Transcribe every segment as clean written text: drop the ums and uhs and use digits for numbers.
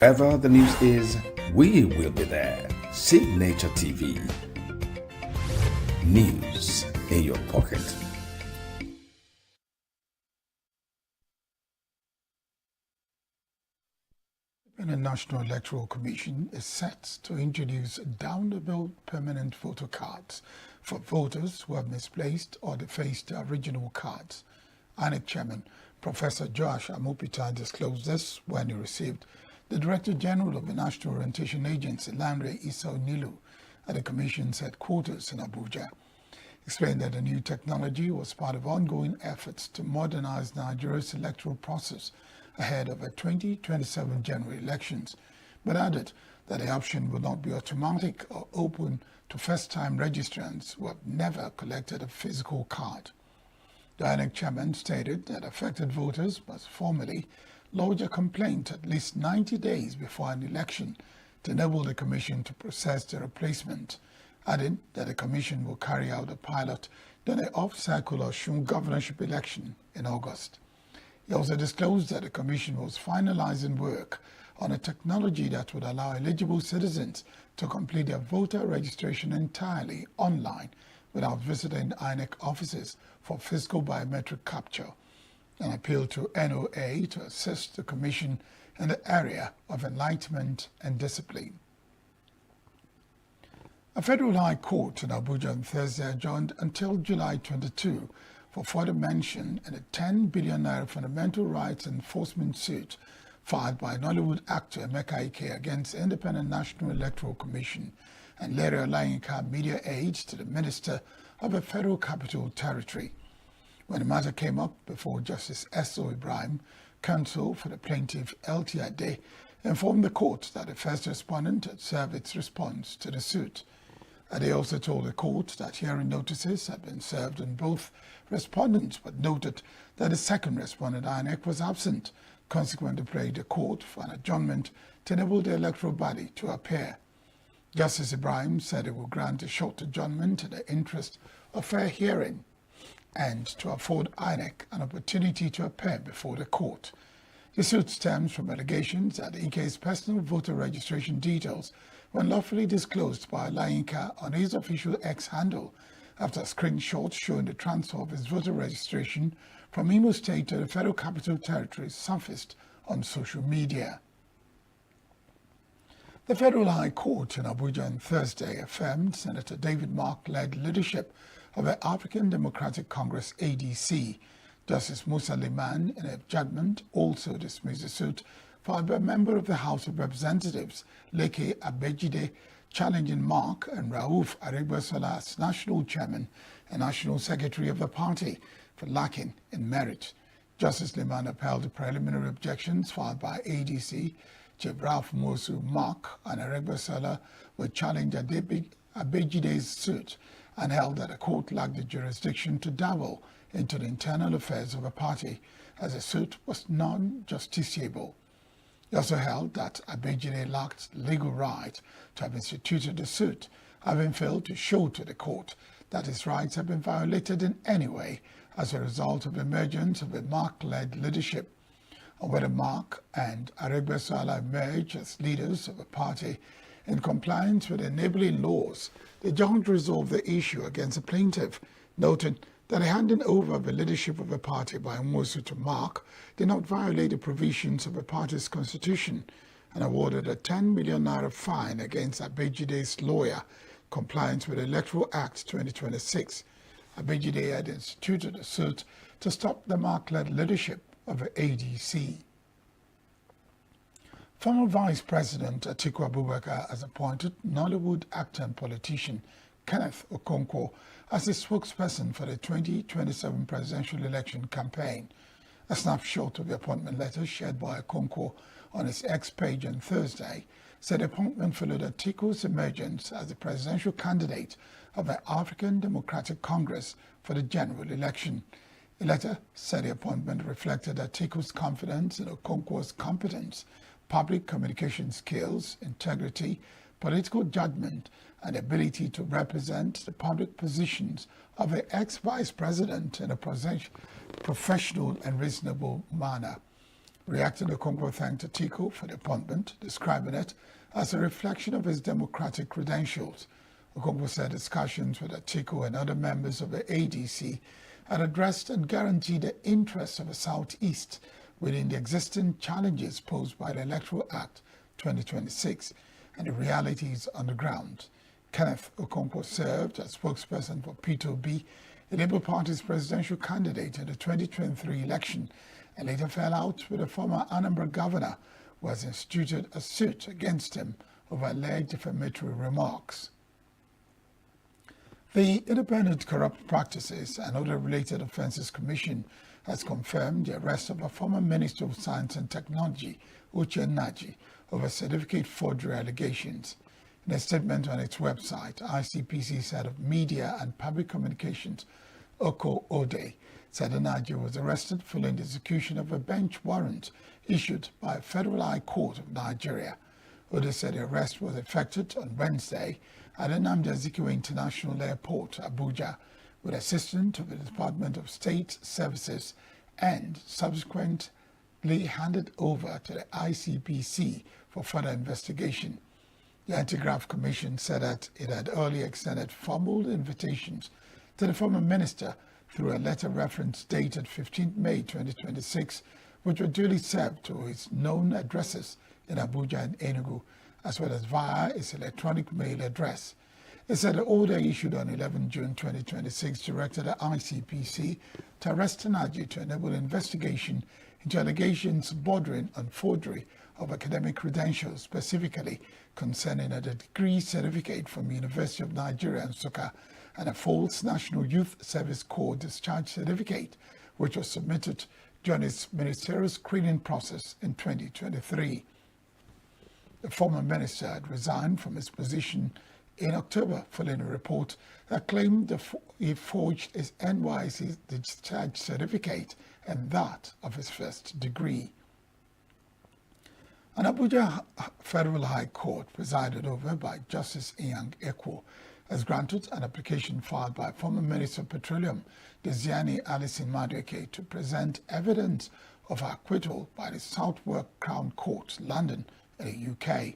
Wherever the news is, we will be there. Signature TV. News in your pocket. The National Electoral Commission is set to introduce down-the-road permanent voter cards for voters who have misplaced or defaced their original cards. INEC Chairman Professor Joash Amopita disclosed this when he received the Director General of the National Orientation Agency, Lanre Issa Onilu, at the Commission's headquarters in Abuja. He explained that the new technology was part of ongoing efforts to modernize Nigeria's electoral process ahead of the 2027 general elections, but added that the option will not be automatic or open to first-time registrants who have never collected a physical card. The INEC chairman stated that affected voters must formally lodge a complaint at least 90 days before an election to enable the Commission to process the replacement, adding that the Commission will carry out a pilot during the off-cycle Osun governorship election in August. He also disclosed that the Commission was finalizing work on a technology that would allow eligible citizens to complete their voter registration entirely online without visiting INEC offices for physical biometric capture, and appealed to NOA to assist the Commission in the area of enlightenment and discipline. A federal high court in Abuja on Thursday adjourned until July 22 for further mention in a 10 billion naira fundamental rights enforcement suit filed by Nollywood actor Emeka Ike against the Independent National Electoral Commission and Larry Olayinka media aides to the Minister of the Federal Capital Territory. When the matter came up before Justice S.O. Ibrahim, counsel for the plaintiff L.T. Ade informed the court that the first respondent had served its response to the suit. Ade also told the court that hearing notices had been served on both respondents, but noted that the second respondent, INEC, was absent, consequently prayed the court for an adjournment to enable the electoral body to appear. Justice Ibrahim said it will grant a short adjournment in the interest of fair hearing and to afford INEC an opportunity to appear before the court. The suit stems from allegations that Ike's personal voter registration details were unlawfully disclosed by Olayinka on his official X handle after screenshots showing the transfer of his voter registration from Imo State to the Federal Capital Territory surfaced on social media. The Federal High Court in Abuja on Thursday affirmed Senator David Mark-led leadership of the African Democratic Congress ADC. Justice Musa Liman, in a judgment, also dismissed the suit filed by a member of the House of Representatives, Leke Abejide, challenging Mark and Rauf Aregbesola as national chairman and national secretary of the party for lacking in merit. Justice Liman upheld the preliminary objections filed by ADC. Chief Ralph Mosu, Mark and Aregbesola were challenged Abejide's suit and held that the court lacked the jurisdiction to dabble into the internal affairs of a party as the suit was non-justiciable. He also held that Abejide lacked legal right to have instituted the suit, having failed to show to the court that his rights have been violated in any way as a result of the emergence of a Mark-led leadership. On whether Mark and Aregbesola emerged as leaders of a party in compliance with enabling laws, the judge resolved the issue against the plaintiff, noting that the handing over of the leadership of a party by Nwosu to Mark did not violate the provisions of the party's constitution, and awarded a 10 million naira fine against Abejide's lawyer, compliance with Electoral Act 2026. Abejide had instituted a suit to stop the Mark-led leadership of the ADC. Former Vice President Atiku Abubakar has appointed Nollywood actor and politician Kenneth Okonkwo as the spokesperson for the 2027 presidential election campaign. A snapshot of the appointment letter shared by Okonkwo on his X page on Thursday said the appointment followed Atiku's emergence as the presidential candidate of the African Democratic Congress for the general election. The letter said the appointment reflected Atiku's confidence in Okonkwo's competence, public communication skills, integrity, political judgment, and ability to represent the public positions of the ex-vice president in a professional and reasonable manner. Reacting, Okonkwo thanked Atiku for the appointment, describing it as a reflection of his democratic credentials. Okonkwo said discussions with Atiku and other members of the ADC had addressed and guaranteed the interests of the Southeast within the existing challenges posed by the Electoral Act 2026 and the realities on the ground. Kenneth Okonkwo served as spokesperson for P2B, the Labour Party's presidential candidate in the 2023 election, and later fell out with the former Anambra governor, who has instituted a suit against him over alleged defamatory remarks. The Independent Corrupt Practices and Other Related Offences Commission has confirmed the arrest of a former Minister of Science and Technology, ENUGU, over certificate forgery allegations. In a statement on its website, ICPC's head of Media and Public Communications, Oko Ode, said ENUGU was arrested following the execution of a bench warrant issued by a Federal High Court of Nigeria. Ode said the arrest was effected on Wednesday at Nnamdi Azikiwe International Airport, Abuja, with assistance of the Department of State Services and subsequently handed over to the ICPC for further investigation. The Anti-Graft Commission said that it had earlier extended formal invitations to the former minister through a letter reference dated 15 May 2026, which were duly served to his known addresses in Abuja and ENUGU, as well as via his electronic mail address. It said the order issued on 11 June 2026 directed the ICPC to arrest ENUGU to enable investigation into allegations bordering on forgery of academic credentials, specifically concerning a degree certificate from University of Nigeria, Nsukka, and a false National Youth Service Corps discharge certificate, which was submitted during its ministerial screening process in 2023. The former minister had resigned from his position in October following a report that claimed he forged his NYSC discharge certificate and that of his first degree. An Abuja Federal High Court, presided over by Justice Inyang Ekwo, has granted an application filed by former Minister of Petroleum, Desiani Alison Madueke, to present evidence of her acquittal by the Southwark Crown Court, London, in the UK.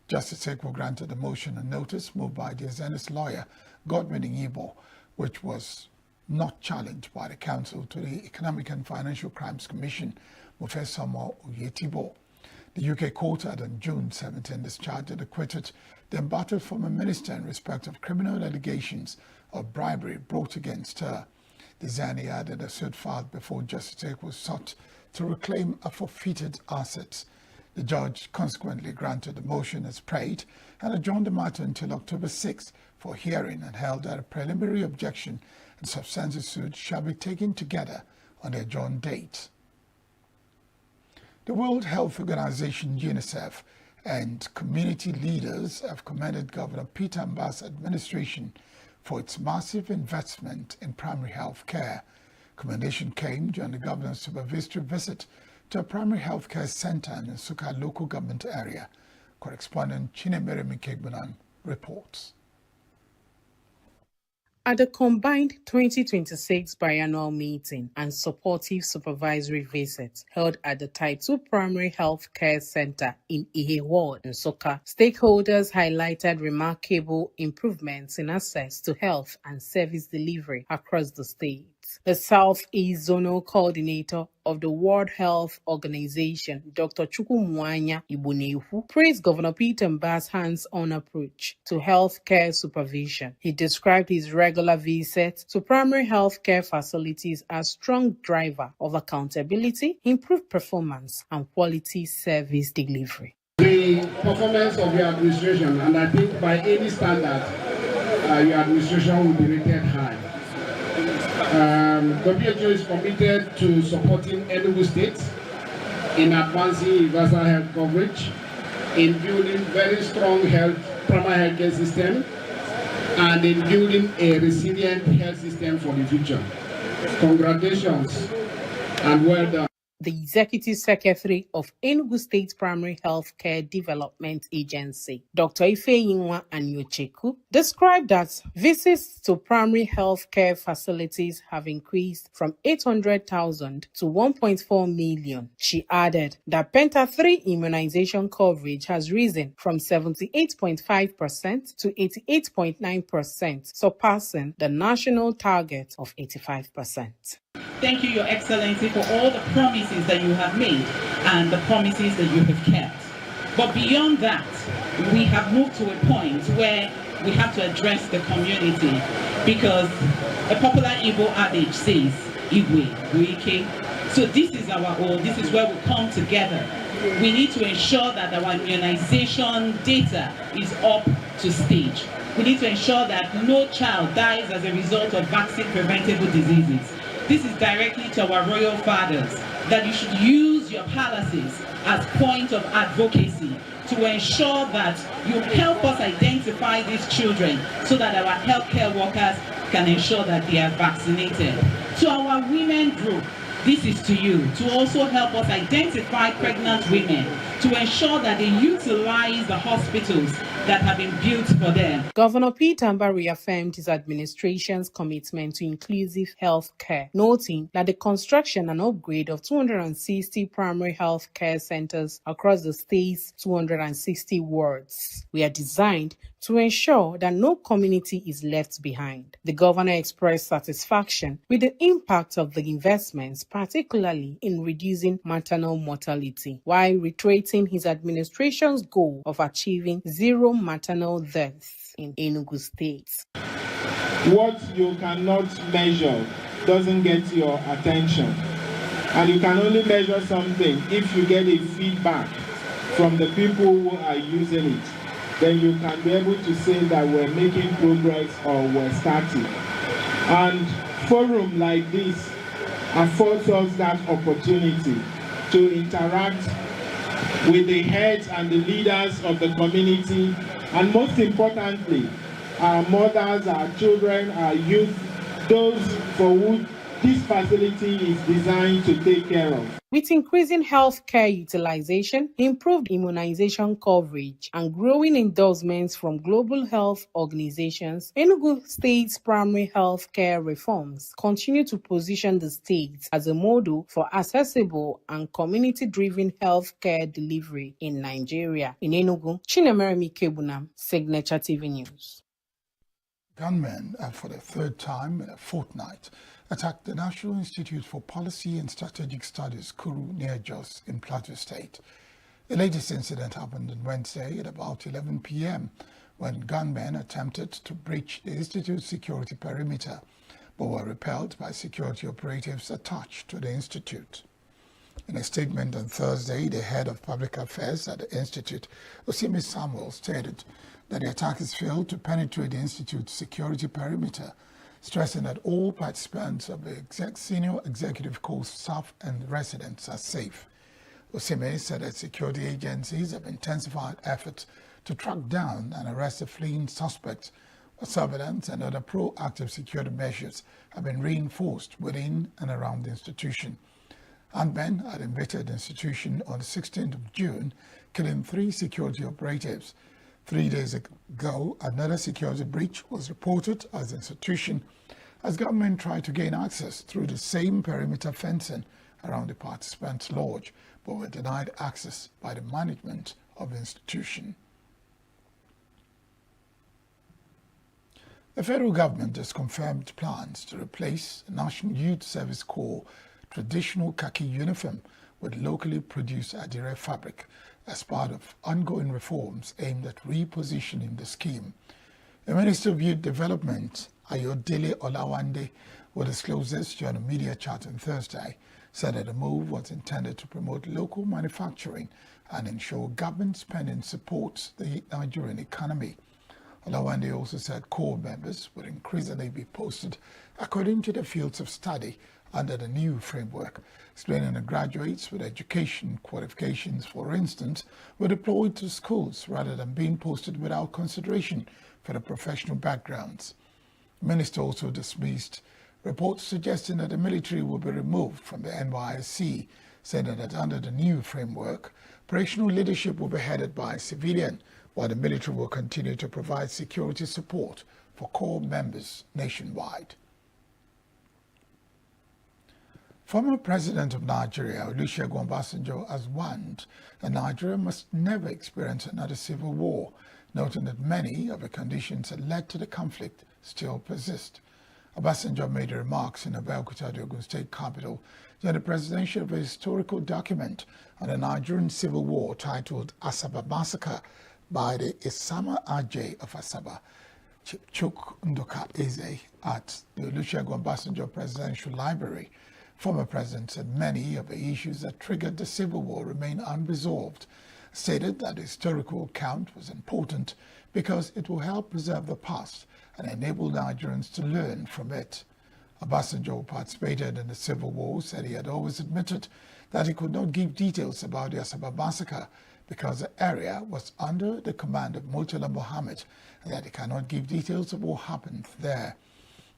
Justice Ekwo granted the motion and notice moved by Desiani's lawyer, Godwin Iyibo, which was not challenged by the counsel to the Economic and Financial Crimes Commission, Mofesamo Oyetibo. The UK court had on June 17 discharged and acquitted the embattled former minister in respect of criminal allegations of bribery brought against her. Desiani added a suit filed before Justice Ekwo sought to reclaim a forfeited assets. The judge consequently granted the motion as prayed and adjourned the matter until October 6 for hearing and held that a preliminary objection and substantive suit shall be taken together on the adjourned date. The World Health Organization, UNICEF, and community leaders have commended Governor Peter Mbah's administration for its massive investment in primary health care. Commendation came during the governor's supervisory visit to a primary health care center in the Nsukka local government area. Correspondent Chinemere Mikegbunan reports. At the combined 2026 biannual meeting and supportive supervisory visit held at the Type 2 Primary Health Care Center in Ihe Ward, Nsukka, stakeholders highlighted remarkable improvements in access to health and service delivery across the state. The Southeast Zonal Coordinator of the World Health Organization, Dr. Chukwumwanya Ibunehu, praised Governor Peter Mbah's hands-on approach to healthcare supervision. He described his regular visits to primary healthcare facilities as strong driver of accountability, improved performance, and quality service delivery. The performance of your administration, and I think by any standard, your administration will be rated high. WHO is committed to supporting ENUGU State in advancing universal health coverage, in building very strong primary health care system, and in building a resilient health system for the future. Congratulations and well done. the Executive Secretary of ENUGU State Primary Healthcare Development Agency, Dr. Ifeyinwa Anyocheku, described that visits to primary healthcare facilities have increased from 800,000 to 1.4 million. She added that Penta 3 immunization coverage has risen from 78.5% to 88.9%, surpassing the national target of 85%. Thank you, Your Excellency, for all the promises that you have made and the promises that you have kept. But beyond that, we have moved to a point where we have to address the community, because a popular Igbo adage says, Igwe, Wike. So this is our own, this is where we come together. We need to ensure that our immunization data is up to stage. We need to ensure that no child dies as a result of vaccine-preventable diseases. This is directly to our royal fathers, that you should use your palaces as point of advocacy to ensure that you help us identify these children so that our healthcare workers can ensure that they are vaccinated. To our women group, this is to you, to also help us identify pregnant women, to ensure that they utilize the hospitals that have been built for them. Governor Pete Tamba reaffirmed his administration's commitment to inclusive health care, noting that the construction and upgrade of 260 primary health care centers across the state's 260 wards were designed to ensure that no community is left behind. The governor expressed satisfaction with the impact of the investments, particularly in reducing maternal mortality, while reiterating his administration's goal of achieving zero maternal deaths in Enugu State. What you cannot measure doesn't get your attention. And you can only measure something if you get a feedback from the people who are using it. Then you can be able to say that we're making progress or we're starting. And forum like this affords us that opportunity to interact with the heads and the leaders of the community, and most importantly, our mothers, our children, our youth, those for whom this facility is designed to take care of. With increasing healthcare utilization, improved immunization coverage, and growing endorsements from global health organizations, Enugu State's primary healthcare reforms continue to position the state as a model for accessible and community-driven healthcare delivery in Nigeria. In Enugu, Chinemeremi Kebunam, Signature TV News. Gunmen, for the third time in a fortnight, attacked the National Institute for Policy and Strategic Studies, Kuru, near Jos, in Plateau State. The latest incident happened on Wednesday at about 11 p.m. when gunmen attempted to breach the institute's security perimeter, but were repelled by security operatives attached to the institute. In a statement on Thursday, the head of public affairs at the institute, Osimi Samuel, stated that the attackers failed to penetrate the institute's security perimeter, stressing that all participants of the senior executive corps staff and residents are safe. Osime said that security agencies have intensified efforts to track down and arrest the fleeing suspects, but surveillance and other proactive security measures have been reinforced within and around the institution. Gunmen had invaded the institution on the 16th of June, killing 3 security operatives. 3 days ago, another security breach was reported as the institution as government tried to gain access through the same perimeter fencing around the participants' lodge, but were denied access by the management of the institution. The federal government has confirmed plans to replace the National Youth Service Corps traditional khaki uniform with locally produced Adire fabric as part of ongoing reforms aimed at repositioning the scheme. The Minister of Youth Development, Ayodele Olawande, who disclosed this during a media chat on Thursday, said that the move was intended to promote local manufacturing and ensure government spending supports the Nigerian economy. Olawande also said corps members would increasingly be posted according to the fields of study under the new framework, explaining that graduates with education qualifications, for instance, were deployed to schools rather than being posted without consideration for their professional backgrounds. The minister also dismissed reports suggesting that the military will be removed from the NYSC, saying that under the new framework, operational leadership will be headed by a civilian, while the military will continue to provide security support for core members nationwide. Former President of Nigeria, Olusegun Obasanjo, has warned that Nigeria must never experience another civil war, noting that many of the conditions that led to the conflict still persist. Obasanjo made the remarks in Abeokuta, the Ogun State capital, during the presentation of a historical document on the Nigerian Civil War titled Asaba Massacre by the Isama Ajay of Asaba, Chuk Ndoka Eze, at the Olusegun Obasanjo Presidential Library. Former president said many of the issues that triggered the Civil War remain unresolved, stated that the historical account was important because it will help preserve the past and enable Nigerians to learn from it. Obasanjo, who participated in the Civil War, said he had always admitted that he could not give details about the Asaba massacre because the area was under the command of Murtala Mohammed and that he cannot give details of what happened there.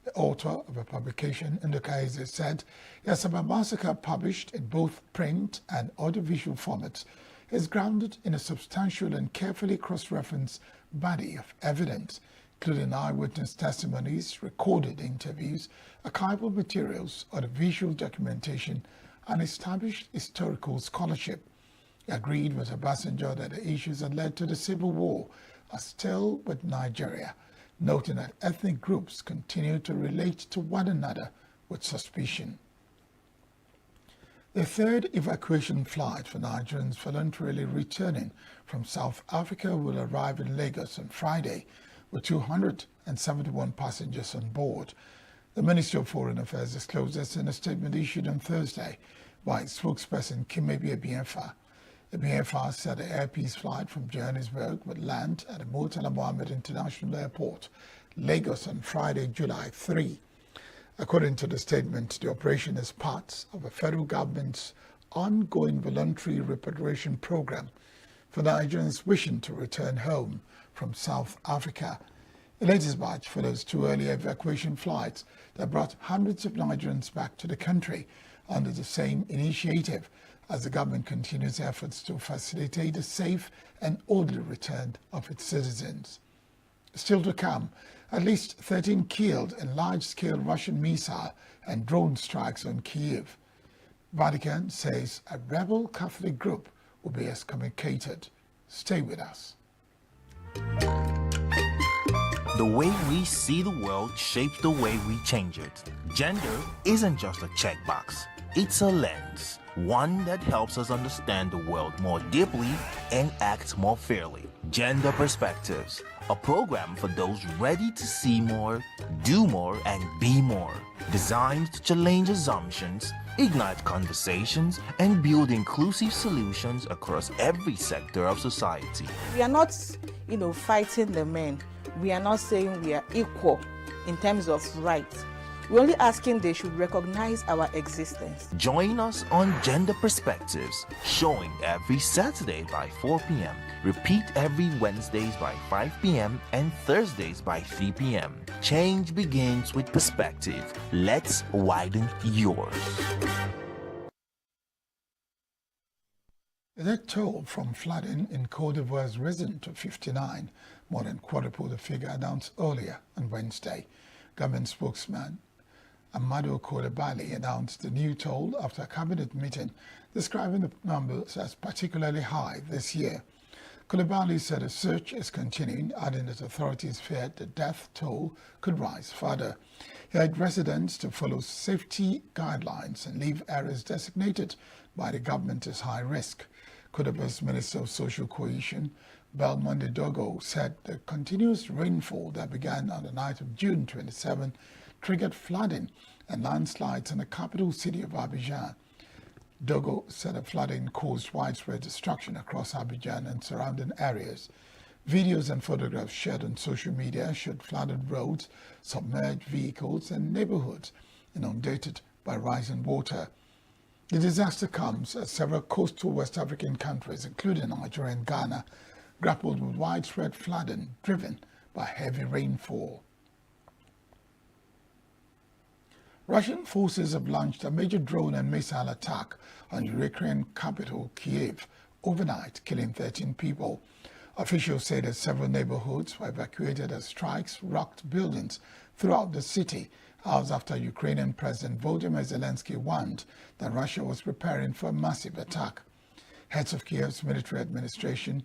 The author of a publication, ENUGU, said the Asaba massacre, published in both print and audiovisual formats, is grounded in a substantial and carefully cross-referenced body of evidence, including eyewitness testimonies, recorded interviews, archival materials, audiovisual documentation, and established historical scholarship. He agreed with Obasanjo that the issues that led to the Civil War are still with Nigeria, noting that ethnic groups continue to relate to one another with suspicion. The third evacuation flight for Nigerians voluntarily returning from South Africa will arrive in Lagos on Friday with 271 passengers on board. The Ministry of Foreign Affairs disclosed this in a statement issued on Thursday by its spokesperson Kimebi Ebienfa. Ebienfa said the Air Peace flight from Johannesburg would land at the Murtala Mohammed International Airport, Lagos, on Friday, July 3. According to the statement, the operation is part of the federal government's ongoing voluntary repatriation program for Nigerians wishing to return home from South Africa. The latest batch follows two earlier evacuation flights that brought hundreds of Nigerians back to the country under the same initiative, as the government continues efforts to facilitate a safe and orderly return of its citizens. Still to come, at least 13 killed in large-scale Russian missile and drone strikes on Kyiv. Vatican says a rebel Catholic group will be excommunicated. Stay with us. The way we see the world shapes the way we change it. Gender isn't just a checkbox. It's a lens, one that helps us understand the world more deeply and act more fairly. Gender Perspectives, a program for those ready to see more, do more, and be more. Designed to challenge assumptions, ignite conversations, and build inclusive solutions across every sector of society. We are not, fighting the men. We are not saying we are equal in terms of rights. We're only asking they should recognize our existence. Join us on Gender Perspectives, showing every Saturday by 4 p.m. Repeat every Wednesdays by 5 p.m. and Thursdays by 3 p.m. Change begins with perspective. Let's widen yours. The death toll from flooding in Côte d'Ivoire has risen to 59, more than quadruple the figure announced earlier on Wednesday. Government spokesman Amadou Coulibaly announced the new toll after a cabinet meeting, describing the numbers as particularly high this year. Coulibaly said a search is continuing, adding that authorities feared the death toll could rise further. He urged residents to follow safety guidelines and leave areas designated by the government as high risk. Côte d'Ivoire's Minister of Social Cohesion, Belmondo Dogo, said the continuous rainfall that began on the night of June 27 triggered flooding and landslides in the capital city of Abidjan. Dogo said the flooding caused widespread destruction across Abidjan and surrounding areas. Videos and photographs shared on social media showed flooded roads, submerged vehicles, and neighborhoods inundated by rising water. The disaster comes as several coastal West African countries, including Nigeria and Ghana, grappled with widespread flooding driven by heavy rainfall. Russian forces have launched a major drone and missile attack on the Ukrainian capital, Kiev, overnight, killing 13 people. Officials say that several neighborhoods were evacuated as strikes rocked buildings throughout the city, hours after Ukrainian President Volodymyr Zelensky warned that Russia was preparing for a massive attack. Heads of Kiev's military administration,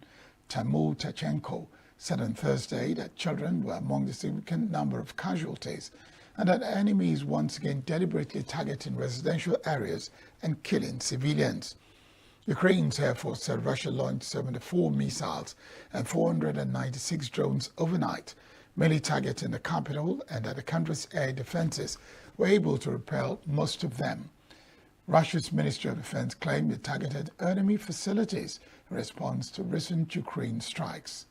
Tamul Tachenko, said on Thursday that children were among the significant number of casualties and that the enemy is once again deliberately targeting residential areas and killing civilians. Ukraine's Air Force said Russia launched 74 missiles and 496 drones overnight, mainly targeting the capital, and that the country's air defenses were able to repel most of them. Russia's Ministry of Defense claimed it targeted enemy facilities in response to recent Ukraine strikes.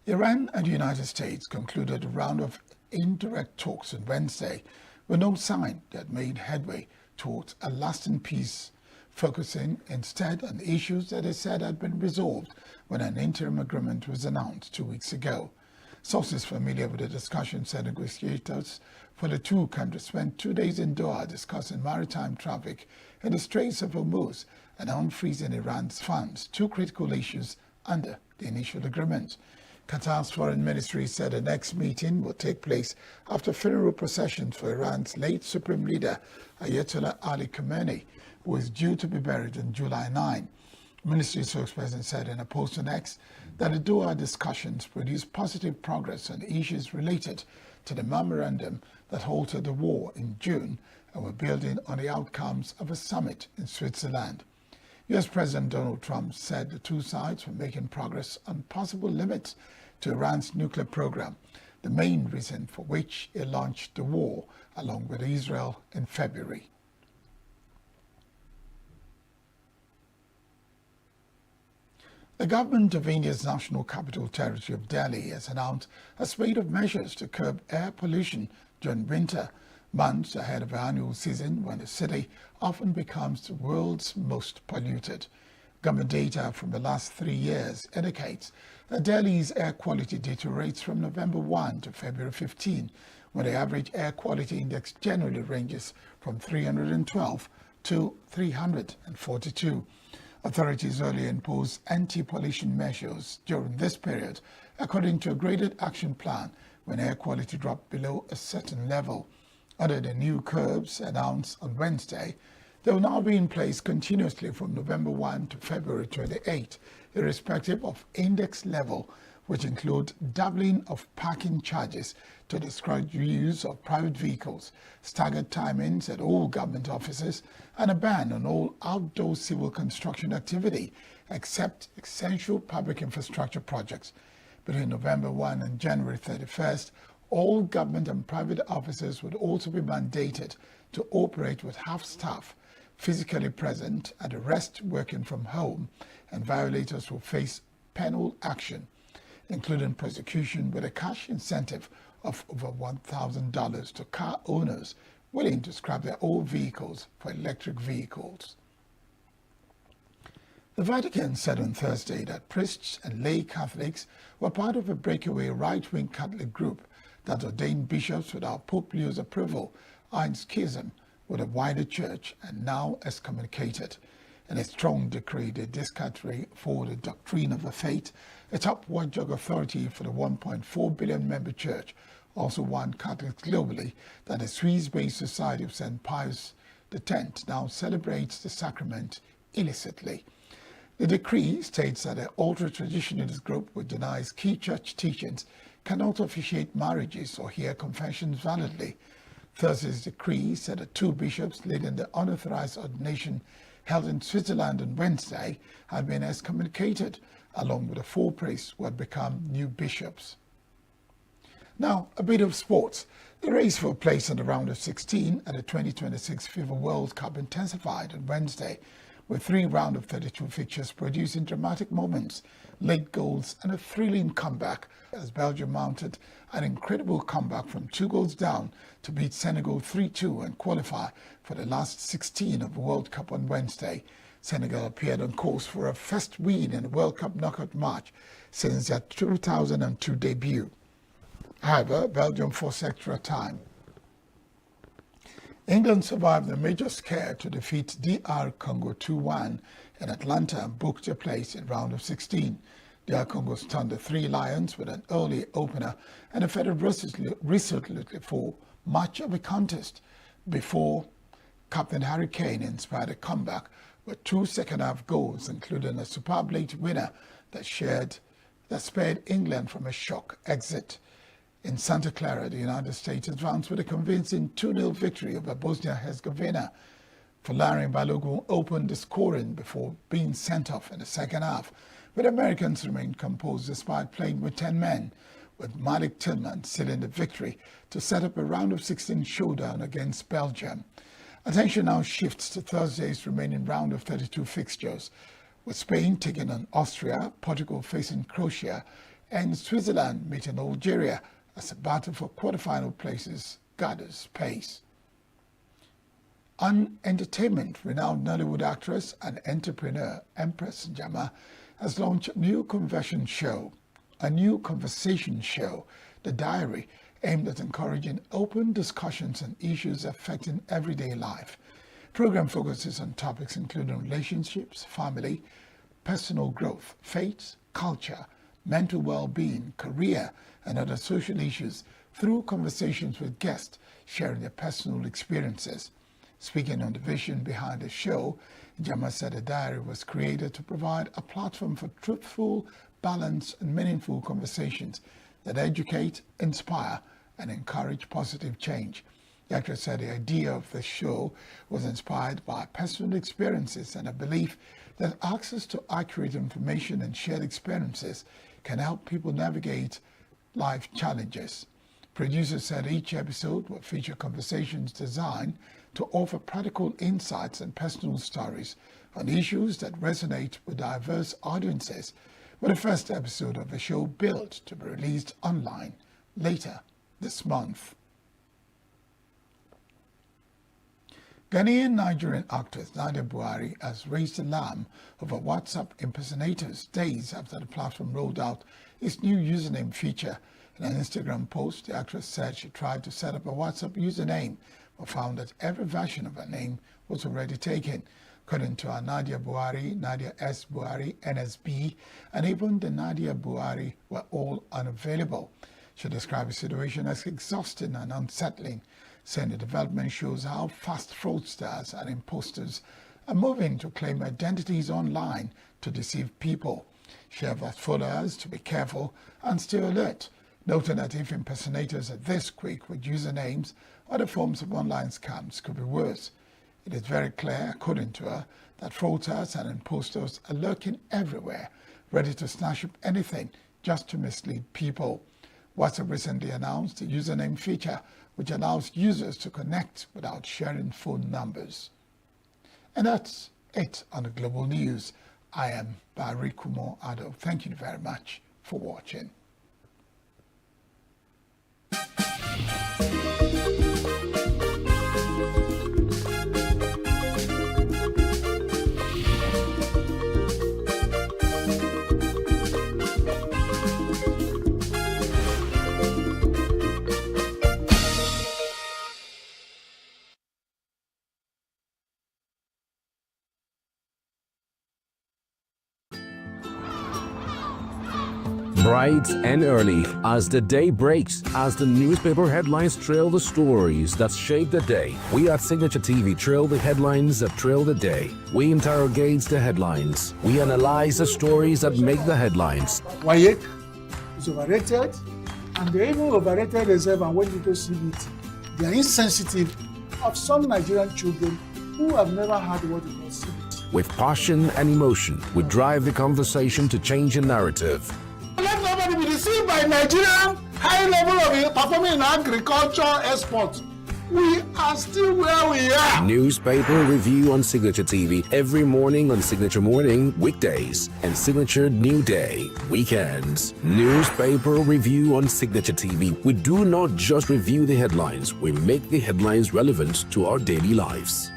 Iran and the United States concluded a round of indirect talks on Wednesday with no sign they had made headway towards a lasting peace, focusing instead on issues that they said had been resolved when an interim agreement was announced 2 weeks ago. Sources familiar with the discussion said negotiators for the two countries spent 2 days in Doha discussing maritime traffic in the Straits of Hormuz and unfreezing Iran's funds, two critical issues under the initial agreement. Qatar's foreign ministry said the next meeting will take place after funeral processions for Iran's late supreme leader, Ayatollah Ali Khamenei, who is due to be buried on July 9. Ministry spokesperson said in a post on X that the Doha discussions produced positive progress on issues related to the memorandum that halted the war in June and were building on the outcomes of a summit in Switzerland. U.S. President Donald Trump said the two sides were making progress on possible limits to Iran's nuclear program, the main reason for which it launched the war along with Israel in February. The government of India's national capital territory of Delhi has announced a spate of measures to curb air pollution during winter, months ahead of the annual season when the city often becomes the world's most polluted. Government data from the last 3 years indicates that Delhi's air quality deteriorates from November 1 to February 15, when the average air quality index generally ranges from 312 to 342. Authorities earlier imposed anti-pollution measures during this period, according to a graded action plan when air quality dropped below a certain level. Under the new curbs announced on Wednesday, they will now be in place continuously from November 1 to February 28, irrespective of index level, which include doubling of parking charges to discourage use of private vehicles, staggered timings at all government offices, and a ban on all outdoor civil construction activity except essential public infrastructure projects. Between November 1 and January 31st, all government and private offices would also be mandated to operate with half staff physically present and the rest working from home, and violators will face penal action, including prosecution with a cash incentive of over $1,000 to car owners willing to scrap their old vehicles for electric vehicles. The Vatican said on Thursday that priests and lay Catholics were part of a breakaway right-wing Catholic group that ordained bishops without Pope Leo's approval are in schism with a wider church and now excommunicated. In a strong decree, the Discatory for the Doctrine of the Faith, a top watchdog authority for the 1.4 billion member church, also warned Catholics globally that the Swiss-based Society of St. Pius X now celebrates the sacrament illicitly. The decree states that an ultra-traditionalist group which denies key church teachings cannot officiate marriages or hear confessions validly. Thursday's decree said that 2 bishops leading the unauthorized ordination held in Switzerland on Wednesday had been excommunicated, along with the 4 priests who had become new bishops. Now, a bit of sports. The race for place in the round of 16 at the 2026 FIFA World Cup intensified on Wednesday, with 3 round of 32 fixtures producing dramatic moments, late goals and a thrilling comeback as Belgium mounted an incredible comeback from 2 goals down to beat Senegal 3-2 and qualify for the last 16 of the World Cup on Wednesday. Senegal appeared on course for a first win in the World Cup knockout match since their 2002 debut. However, Belgium forced extra time. England survived a major scare to defeat DR Congo 2-1 in Atlanta and booked a place in round of 16. DR Congo stunned the Three Lions with an early opener and defended resolutely for much of a contest before Captain Harry Kane inspired a comeback with 2 second-half goals, including a superb late winner that spared England from a shock exit. In Santa Clara, the United States advanced with a convincing 2-0 victory over Bosnia-Herzegovina. Folarin Balogun opened the scoring before being sent off in the second half, but Americans remained composed despite playing with 10 men, with Malik Tillman sealing the victory to set up a round of 16 showdown against Belgium. Attention now shifts to Thursday's remaining round of 32 fixtures, with Spain taking on Austria, Portugal facing Croatia, and Switzerland meeting Algeria as the battle for quarterfinal places gathers pace. On entertainment, renowned Nollywood actress and entrepreneur Empress Njama has launched a new conversation show, The Diary, aimed at encouraging open discussions on issues affecting everyday life. The program focuses on topics including relationships, family, personal growth, faith, culture, mental well-being, career, and other social issues through conversations with guests sharing their personal experiences. Speaking on the vision behind the show, Njama said The Diary was created to provide a platform for truthful, balanced, and meaningful conversations that educate, inspire, and encourage positive change. The actress said the idea of the show was inspired by personal experiences and a belief that access to accurate information and shared experiences can help people navigate life challenges. Producers said each episode will feature conversations designed to offer practical insights and personal stories on issues that resonate with diverse audiences, with the first episode of the show built to be released online later this month. Ghanaian Nigerian actress Nadia Buhari has raised alarm over WhatsApp impersonators days after the platform rolled out its new username feature. In an Instagram post, the actress said she tried to set up a WhatsApp username but found that every version of her name was already taken. According to her, Nadia Buhari, Nadia S. Buhari, NSB, and even the Nadia Buhari were all unavailable. She described the situation as exhausting and unsettling, saying the development shows how fast fraudsters and imposters are moving to claim identities online to deceive people. She advised followers to be careful and stay alert, noting that if impersonators are this quick with usernames, other forms of online scams could be worse. It is very clear, according to her, that fraudsters and imposters are lurking everywhere, ready to snatch up anything just to mislead people. WhatsApp recently announced a username feature which allows users to connect without sharing phone numbers. And that's it on the Global News. I am Barry Kumo Ado. Thank you very much for watching. Bright and early, as the day breaks, as the newspaper headlines trail the stories that shape the day, we at Signature TV trail the headlines that trail the day. We interrogate the headlines. We analyze the stories that make the headlines. WAEC is overrated, and they even overrated themselves and went into CBT. They are insensitive of some Nigerian children who have never had what they call CBT. With passion and emotion, we drive the conversation to change the narrative. Let nobody be deceived by Nigerian high level of performing in agriculture export. We are still where we are. Newspaper review on Signature TV every morning on Signature Morning, weekdays, and Signature New Day, weekends. Newspaper review on Signature TV. We do not just review the headlines, we make the headlines relevant to our daily lives.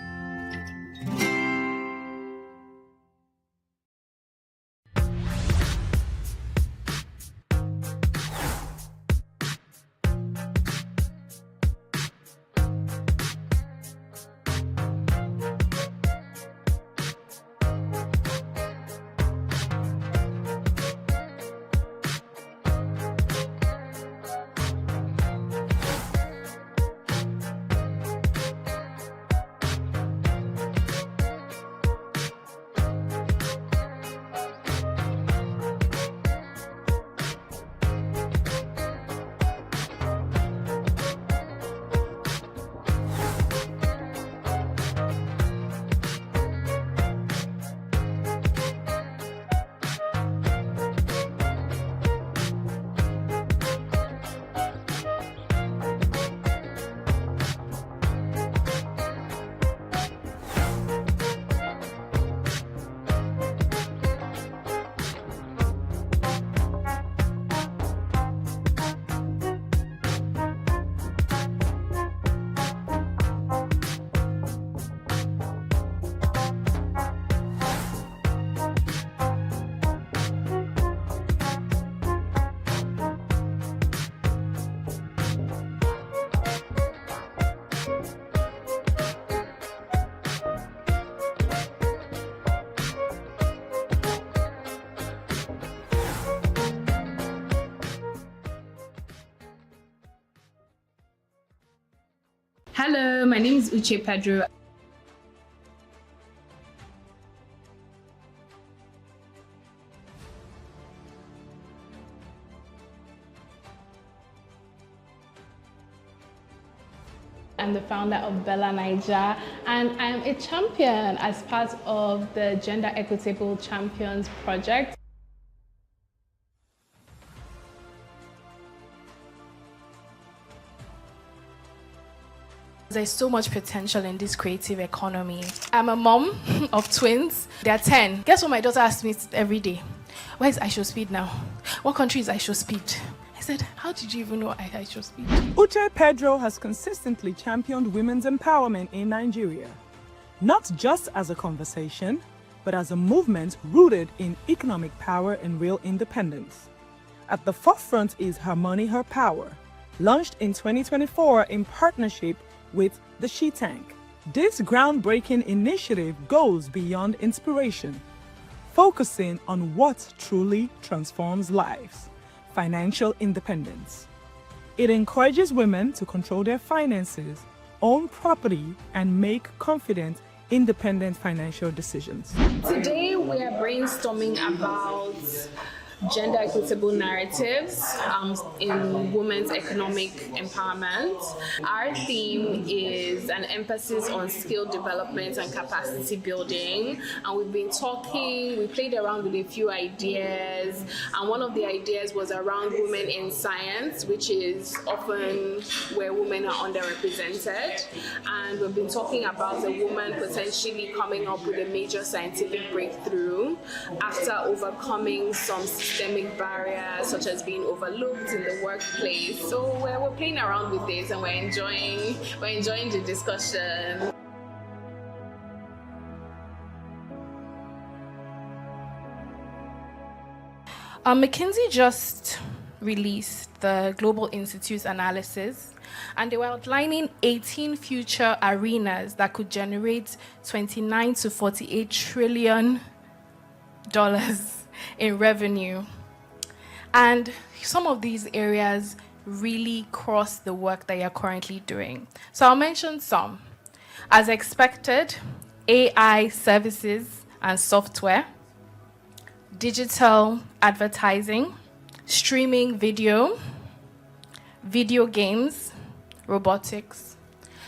Hello, my name is Uche Pedro. I'm the founder of Bella Niger, and I'm a champion as part of the Gender Equitable Champions Project. There's so much potential in this creative economy. I'm a mom of twins. They're 10. Guess what my daughter asks me every day? Where is Aisho Speed now? What country is Aisho Speed? I said, how did you even know Aisho Speed? Uche Pedro has consistently championed women's empowerment in Nigeria, not just as a conversation, but as a movement rooted in economic power and real independence. At the forefront is Her Money, Her Power, launched in 2024 in partnership with the She Tank. This groundbreaking initiative goes beyond inspiration, focusing on what truly transforms lives: financial independence. It encourages women to control their finances, own property, and make confident, independent financial decisions. Today we are brainstorming about gender equitable narratives in women's economic empowerment. Our theme is an emphasis on skill development and capacity building, and we've been talking, we played around with a few ideas, and one of the ideas was around women in science, which is often where women are underrepresented, and we've been talking about a woman potentially coming up with a major scientific breakthrough after overcoming some systemic barriers such as being overlooked in the workplace. So we're playing around with this and we're enjoying the discussion. McKinsey just released the Global Institute's analysis, and they were outlining 18 future arenas that could generate $29 to $48 trillion in revenue. And some of these areas really cross the work that you're currently doing. So I'll mention some. As expected, AI services and software, digital advertising, streaming video, video games, robotics.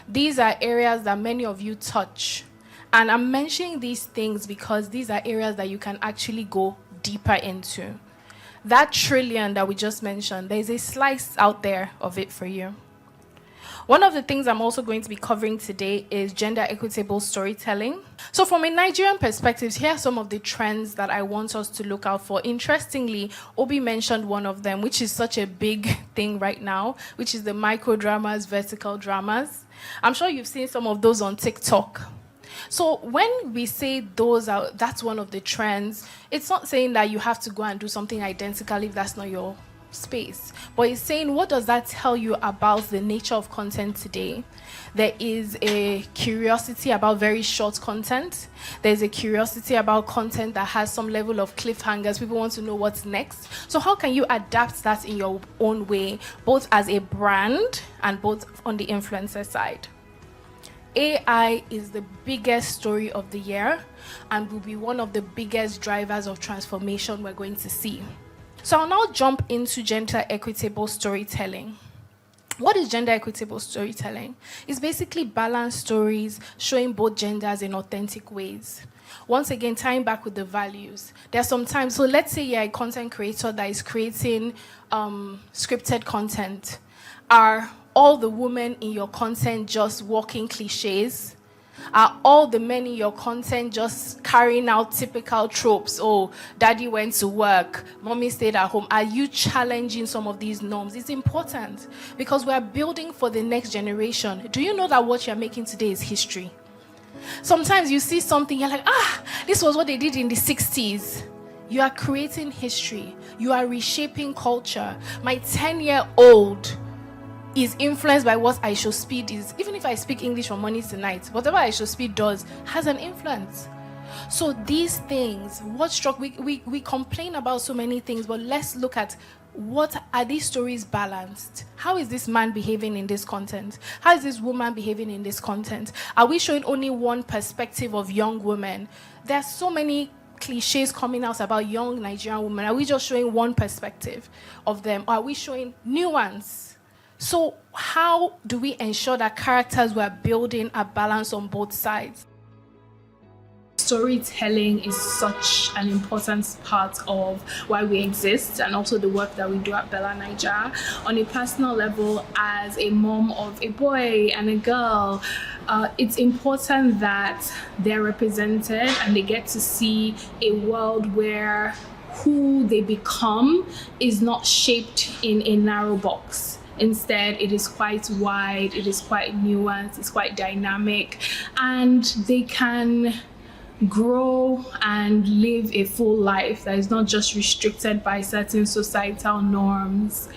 These are areas that many of you touch. And I'm mentioning these things because these are areas that you can actually go deeper into. That trillion that we just mentioned, there's a slice out there of it for you. One of the things I'm also going to be covering today is gender equitable storytelling. So from a Nigerian perspective, here are some of the trends that I want us to look out for. Interestingly, Obi mentioned one of them, which is such a big thing right now, which is the micro dramas, vertical dramas. I'm sure you've seen some of those on TikTok. So when we say that's one of the trends, it's not saying that you have to go and do something identical if that's not your space. But it's saying, what does that tell you about the nature of content today? There is a curiosity about very short content. There's a curiosity about content that has some level of cliffhangers. People want to know what's next. So how can you adapt that in your own way, both as a brand and both on the influencer side? AI is the biggest story of the year and will be one of the biggest drivers of transformation we're going to see. So I'll now jump into gender equitable storytelling. What is gender equitable storytelling? It's basically balanced stories showing both genders in authentic ways. Once again, tying back with the values. There's sometimes, so let's say you're a content creator that is creating scripted content. Are all the women in your content just walking cliches? Are all the men in your content just carrying out typical tropes? Oh, daddy went to work, mommy stayed at home. Are you challenging some of these norms? It's important because we are building for the next generation. Do you know that what you're making today is history? Sometimes you see something, you're like, this was what they did in the 60s. You are creating history. You are reshaping culture. My 10-year-old is influenced by what Aisho Speed is. Even if I speak English from morning to night, whatever Aisho Speed does has an influence. So these things, what struck, we complain about so many things, but let's look at what are these stories balanced? How is this man behaving in this content? How is this woman behaving in this content? Are we showing only one perspective of young women? There are so many cliches coming out about young Nigerian women. Are we just showing one perspective of them? Or are we showing nuance? So how do we ensure that characters we're building are balanced on both sides? Storytelling is such an important part of why we exist and also the work that we do at Bella Naija. On a personal level, as a mom of a boy and a girl, it's important that they're represented and they get to see a world where who they become is not shaped in a narrow box. Instead, it is quite wide, it is quite nuanced, it's quite dynamic, and they can grow and live a full life that is not just restricted by certain societal norms.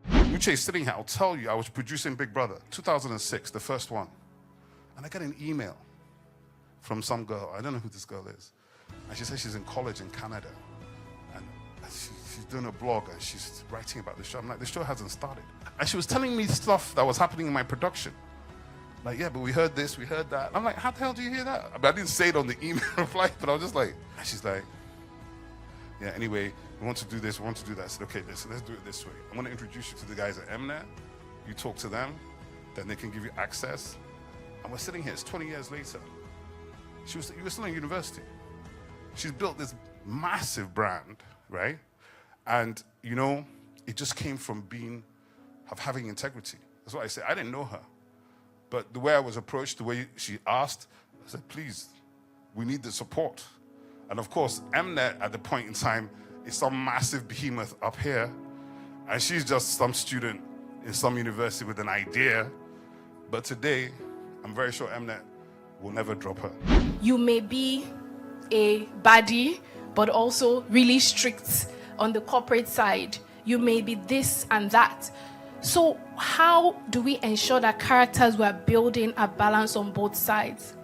Uche is sitting here, I'll tell you, I was producing Big Brother, 2006, the first one. And I got an email from some girl, I don't know who this girl is. And she says she's in college in Canada. And she's doing a blog and she's writing about the show. I'm like, the show hasn't started. And she was telling me stuff that was happening in my production. Like, yeah, but we heard this, we heard that. I'm like, how the hell do you hear that? I didn't say it on the email reply, but I was just like, and she's like, yeah, anyway, we want to do this, we want to do that. I said, okay, let's do it this way. I'm going to introduce you to the guys at Mnet. You talk to them, then they can give you access. And we're sitting here, it's 20 years later. You were still in university. She's built this massive brand, right? And, you know, it just came from having integrity. That's what I said. I didn't know her. But the way I was approached, the way she asked, I said, please, we need the support. And of course, Mnet at the point in time is some massive behemoth up here. And she's just some student in some university with an idea. But today, I'm very sure Mnet will never drop her. You may be a baddie, but also really strict on the corporate side. You may be this and that. So how do we ensure that characters we're building are balanced on both sides?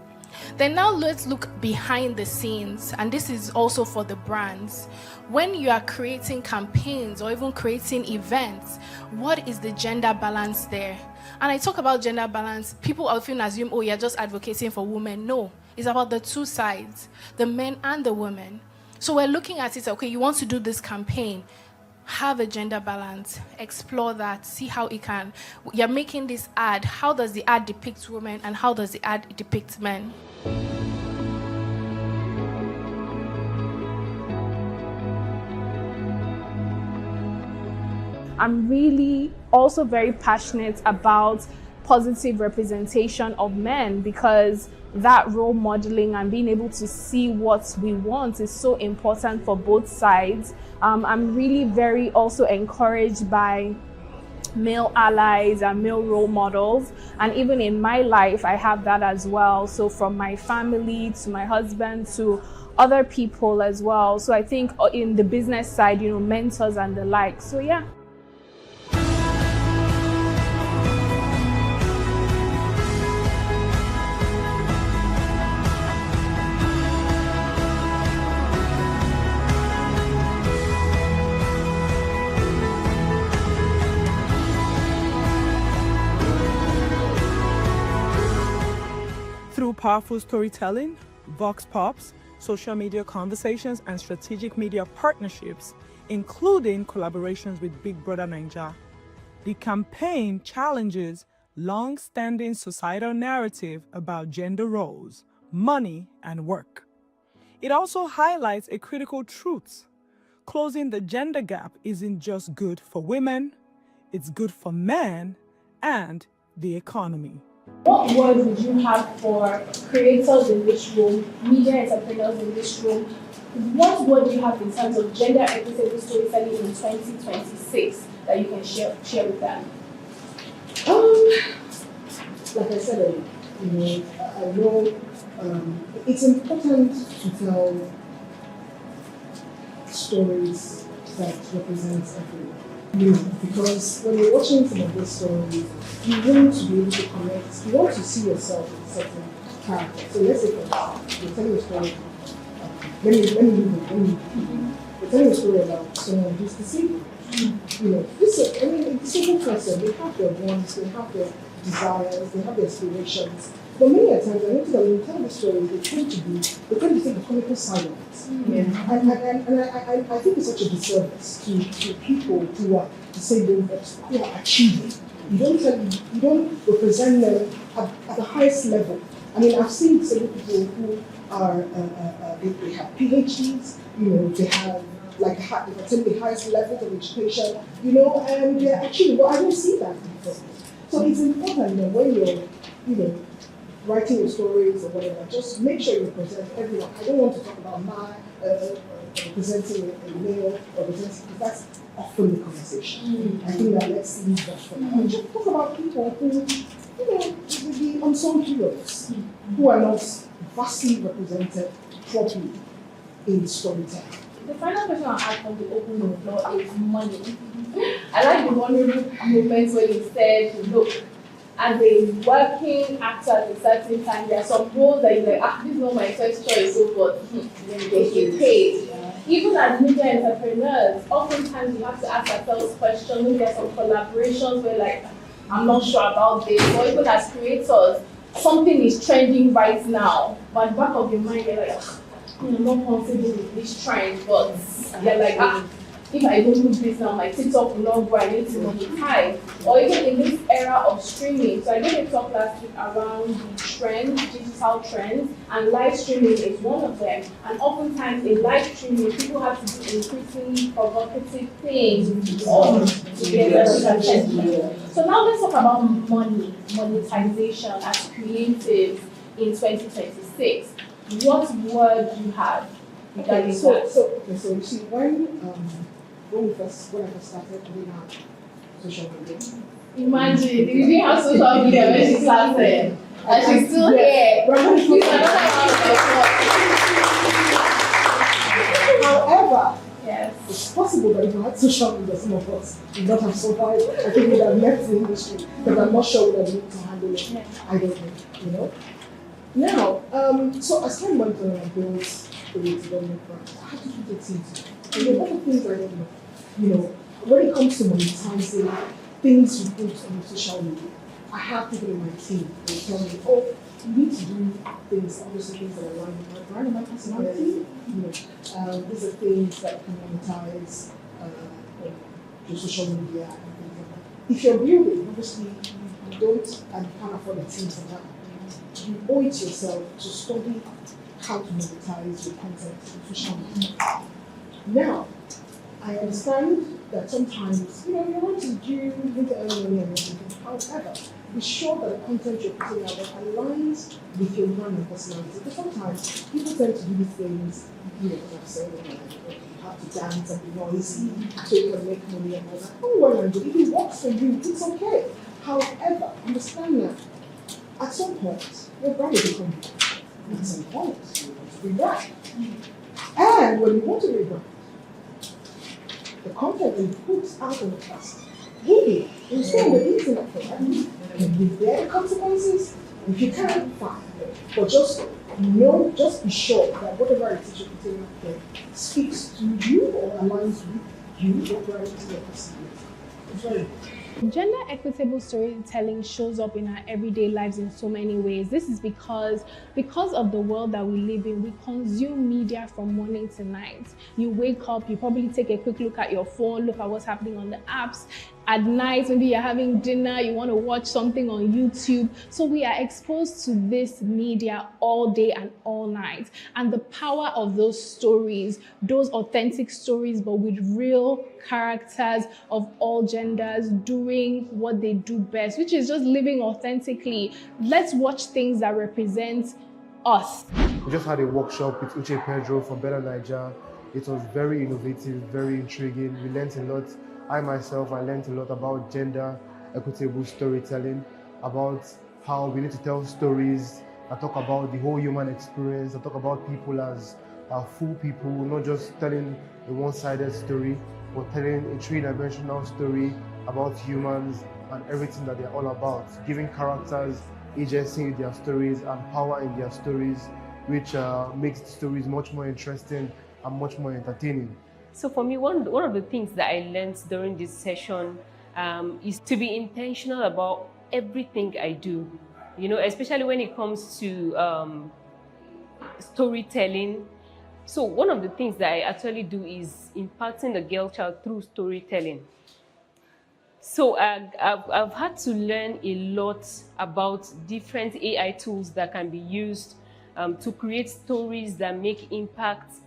Then now let's look behind the scenes, and this is also for the brands. When you are creating campaigns or even creating events, what is the gender balance there? And I talk about gender balance, people often assume, oh, you're just advocating for women. No, it's about the two sides, the men and the women. So we're looking at it, okay, you want to do this campaign, have a gender balance, explore that, see how it can. You're making this ad, how does the ad depict women and how does the ad depict men? I'm really also very passionate about positive representation of men, because that role modeling and being able to see what we want is so important for both sides. I'm really very also encouraged by male allies and male role models, and even in my life I have that as well. So from my family to my husband to other people as well. So I think in the business side, you know, mentors and the like. So yeah. Through powerful storytelling, vox pops, social media conversations, and strategic media partnerships, including collaborations with Big Brother Naija, the campaign challenges long-standing societal narrative about gender roles, money, and work. It also highlights a critical truth. Closing the gender gap isn't just good for women, it's good for men and the economy. What word would you have for creators in this room, media entrepreneurs in this room? What word do you have in terms of gender equitable storytelling in 2026 that you can share with them? Like I said, I know it's important to tell stories that represent everyone. Because when you're watching some of these stories, you want to be able to connect, you want to see yourself in certain character. So let's say, for example, you're telling a story. You're telling a story about someone who's disabled. You know, a disabled person, they have their wants, they have their desires, they have their aspirations. But many a times, I notice that when you tell the story, they tend to take the comical side of it. Yeah. And I think it's such a disservice to people who are disabled but who are achieving. You don't represent them at the highest level. I mean, I've seen disabled people who are they have PhDs, you know, they have they've attended the highest levels of education, you know, and they're achieving. Well, I don't see that before. So it's important that when you're, you know, writing your stories or whatever, just make sure you represent everyone. I don't want to talk about my representing a male or representing, because that's often the conversation. I think that let's leave that for now. Just talk about people who, you know, the unsung heroes who are not vastly represented properly in storytelling. The final question I'll ask on the open floor is money. I like the vulnerable moments where you said, look, as a working actor at a certain time, there are some roles that you're like, this is not my first choice, so but they get paid. Yeah. Even as media entrepreneurs, oftentimes we have to ask ourselves questions. Maybe there are some collaborations where like, I'm not sure about this, or even as creators, something is trending right now, but at the back of your mind, you're like, I'm not comfortable with this trend, but you're like, if I don't do this now, my TikTok will not go, I need to monetize. Or even in this era of streaming. So I did a talk last week around the trends, digital trends, and live streaming is one of them. And oftentimes in live streaming, people have to do increasingly provocative things to get their attention. So now let's talk about monetization as creatives in 2026. What word do you have regarding that? So you see, when I first started doing social media. Imagine, you didn't have social media when she started, and she's still here. However, yes, it's possible that if you had social media, some of us would not have survived. I think we would have left the industry, because I'm not sure we would have been able to handle it. I don't know, you know. Now, so as time went on, I built the way to development brand. I had to put a team to it. And there are a lot of things I don't know. You know, when it comes to monetizing things you put on social media, I have people in my team who tell me, oh, you need to do things, obviously things that align with my brand and my personality. You know, these are things that can monetize your social media and things like that. If you're building, obviously you don't and you can't afford a team for that. You owe it yourself to study how to monetize your content on social media. Now, I understand that sometimes, you know, you want to do, you want to earn money and everything. However, be sure that the content you're putting out there aligns with your brand and personality. Because sometimes people tend to do these things, you know, like I've said, you have to dance and be noisy so you can make money and all that. Oh, well and good. If it works for you, it's okay. However, understand that at some point, your brand will become brand. At some point, you want to be brand. And when you want to be brand, the content that you put out on the past will be installed on the internet for that. And if there are consequences, if you can't, fine. But just know, just be sure that whatever it is you're putting out there speaks to you or aligns with you, whatever it is you're perceiving. It's very important. Gender equitable storytelling shows up in our everyday lives in so many ways. This is because of the world that we live in, we consume media from morning to night. You wake up, you probably take a quick look at your phone, look at what's happening on the apps. At night, maybe you're having dinner, you want to watch something on YouTube. So we are exposed to this media all day and all night. And the power of those stories, those authentic stories, but with real characters of all genders doing what they do best, which is just living authentically. Let's watch things that represent us. We just had a workshop with Uche Pedro from Bella Niger. It was very innovative, very intriguing. We learned a lot. I myself, I learned a lot about gender equitable storytelling, about how we need to tell stories that talk about the whole human experience, that talk about people as full people, not just telling a one-sided story, but telling a three-dimensional story about humans and everything that they're all about, giving characters agency in their stories and power in their stories, which makes the stories much more interesting and much more entertaining. So for me, one of the things that I learned during this session is to be intentional about everything I do, especially when it comes to storytelling. So one of the things that I actually do is impacting the girl child through storytelling. So I've had to learn a lot about different AI tools that can be used to create stories that make impact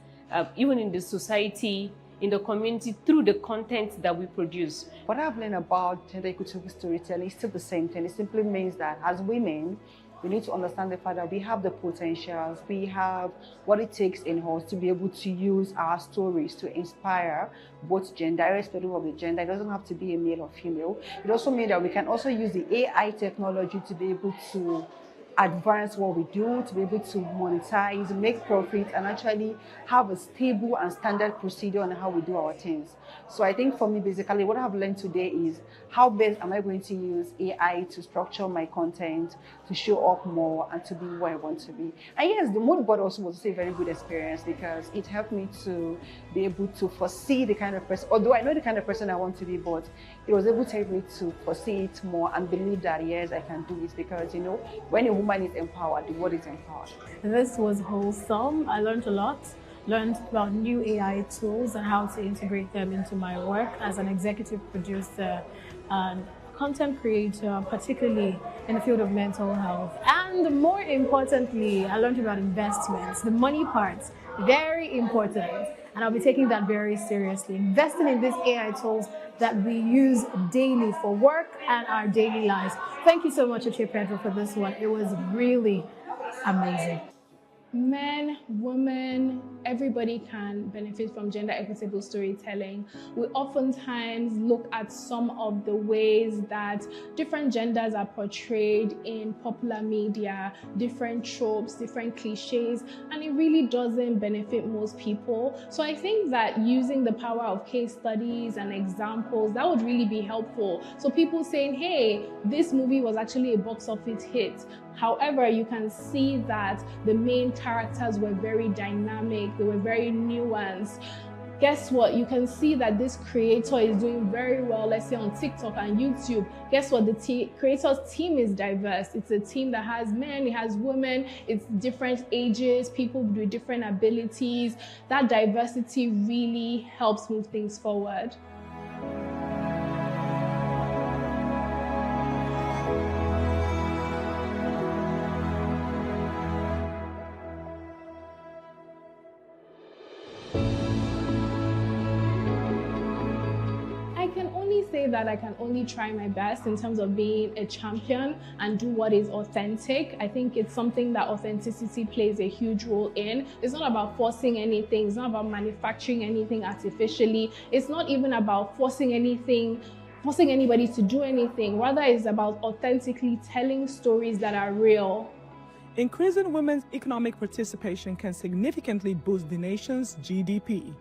even in the society, in the community, through the content that we produce. What I've learned about gender equitable storytelling is still the same thing. It simply means that as women, we need to understand the fact that we have the potentials, we have what it takes in us to be able to use our stories to inspire both gender, irrespective of the gender. It doesn't have to be a male or female. It also means that we can also use the AI technology to be able to advance what we do, to be able to monetize, make profit, and actually have a stable and standard procedure on how we do our things. So I think for me, basically, what I've learned today is how best am I going to use AI to structure my content, to show up more, and to be where I want to be. And yes, the mood board also was a very good experience because it helped me to be able to foresee the kind of person, although I know the kind of person I want to be, but it was able to help me to foresee it more and believe that, yes, I can do it because, when a woman is empowered, the world is empowered. This was wholesome. I learned a lot. Learned about new AI tools and how to integrate them into my work as an executive producer and content creator, particularly in the field of mental health. And more importantly, I learned about investments, the money part, very important. And I'll be taking that very seriously. Investing in these AI tools that we use daily for work and our daily lives. Thank you so much, Uche Pedro, for this one. It was really amazing. Men, women, everybody can benefit from gender equitable storytelling. We oftentimes look at some of the ways that different genders are portrayed in popular media, different tropes, different cliches, and it really doesn't benefit most people. So I think that using the power of case studies and examples, that would really be helpful. So people saying, hey, this movie was actually a box office hit. However, you can see that the main characters were very dynamic, they were very nuanced. Guess what? You can see that this creator is doing very well, let's say on TikTok and YouTube. Guess what? The creator's team is diverse. It's a team that has men, it has women, it's different ages, people with different abilities. That diversity really helps move things forward. That I can only try my best in terms of being a champion and do what is authentic. I think it's something that authenticity plays a huge role in. It's not about forcing anything. It's not about manufacturing anything artificially. It's not even about forcing anybody to do anything. Rather, it's about authentically telling stories that are real. Increasing women's economic participation can significantly boost the nation's GDP.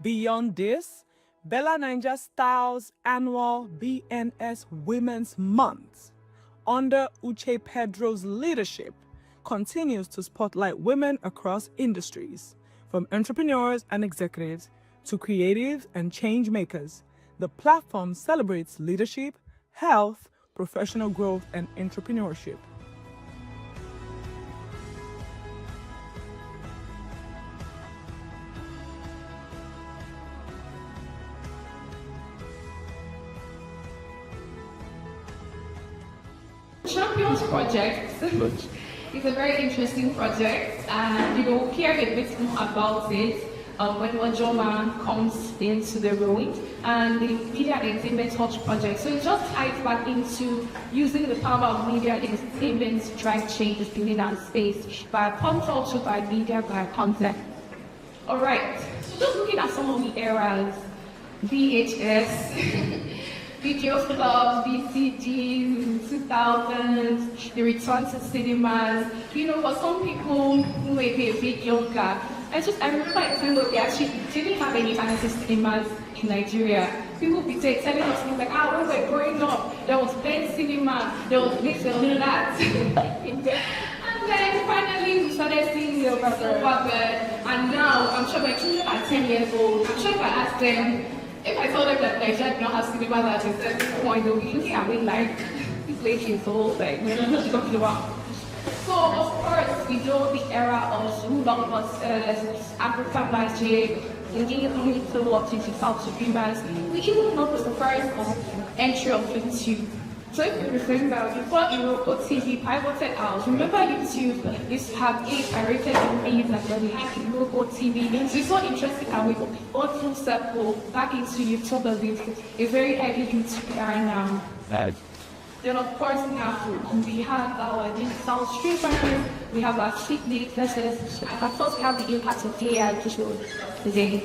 Beyond this, Bella Naija Styles' annual BNS Women's Month, under Uche Pedro's leadership, continues to spotlight women across industries, from entrepreneurs and executives to creatives and change makers. The platform celebrates leadership, health, professional growth, and entrepreneurship. Champions project is a very interesting project, and we'll hear a bit more about it when Wajoma comes into the room, and the Media and Entertainment Touch project. So it just ties back into using the power of media and entertainment to drive change in our space by pop culture, by media, by content. All right, so just looking at some of the eras, VHS, video clubs, VCGs in 2000s, the return to cinemas. For some people who may be a bit younger, I remember a time where we actually didn't have any fantasy cinemas in Nigeria. People would be telling us things like, when we were growing up, there was Ben Cinema, there was this, there was that. And then finally we started seeing the crossover there. And now, I'm sure my children are 10 years old. I'm sure if I ask them, if I told them that Nigeria did not have cinemas at a certain point, they'll be looking at me like, this lady is old, like, what are you talking about? So, of course, we know the era of blockbusters, African magic, engaging to watching to South Supremers. We even know the first entry of YouTube. So if you remember, before ENUGU TV pivoted out, remember YouTube used to have 8 pirated movies and then we had ENUGU TV. So it's so interesting how we got full circle back into YouTube as a very heavy YouTube era now. Then of course we have our digital streamers, we have our street businesses, and of course we have the impact of AI today.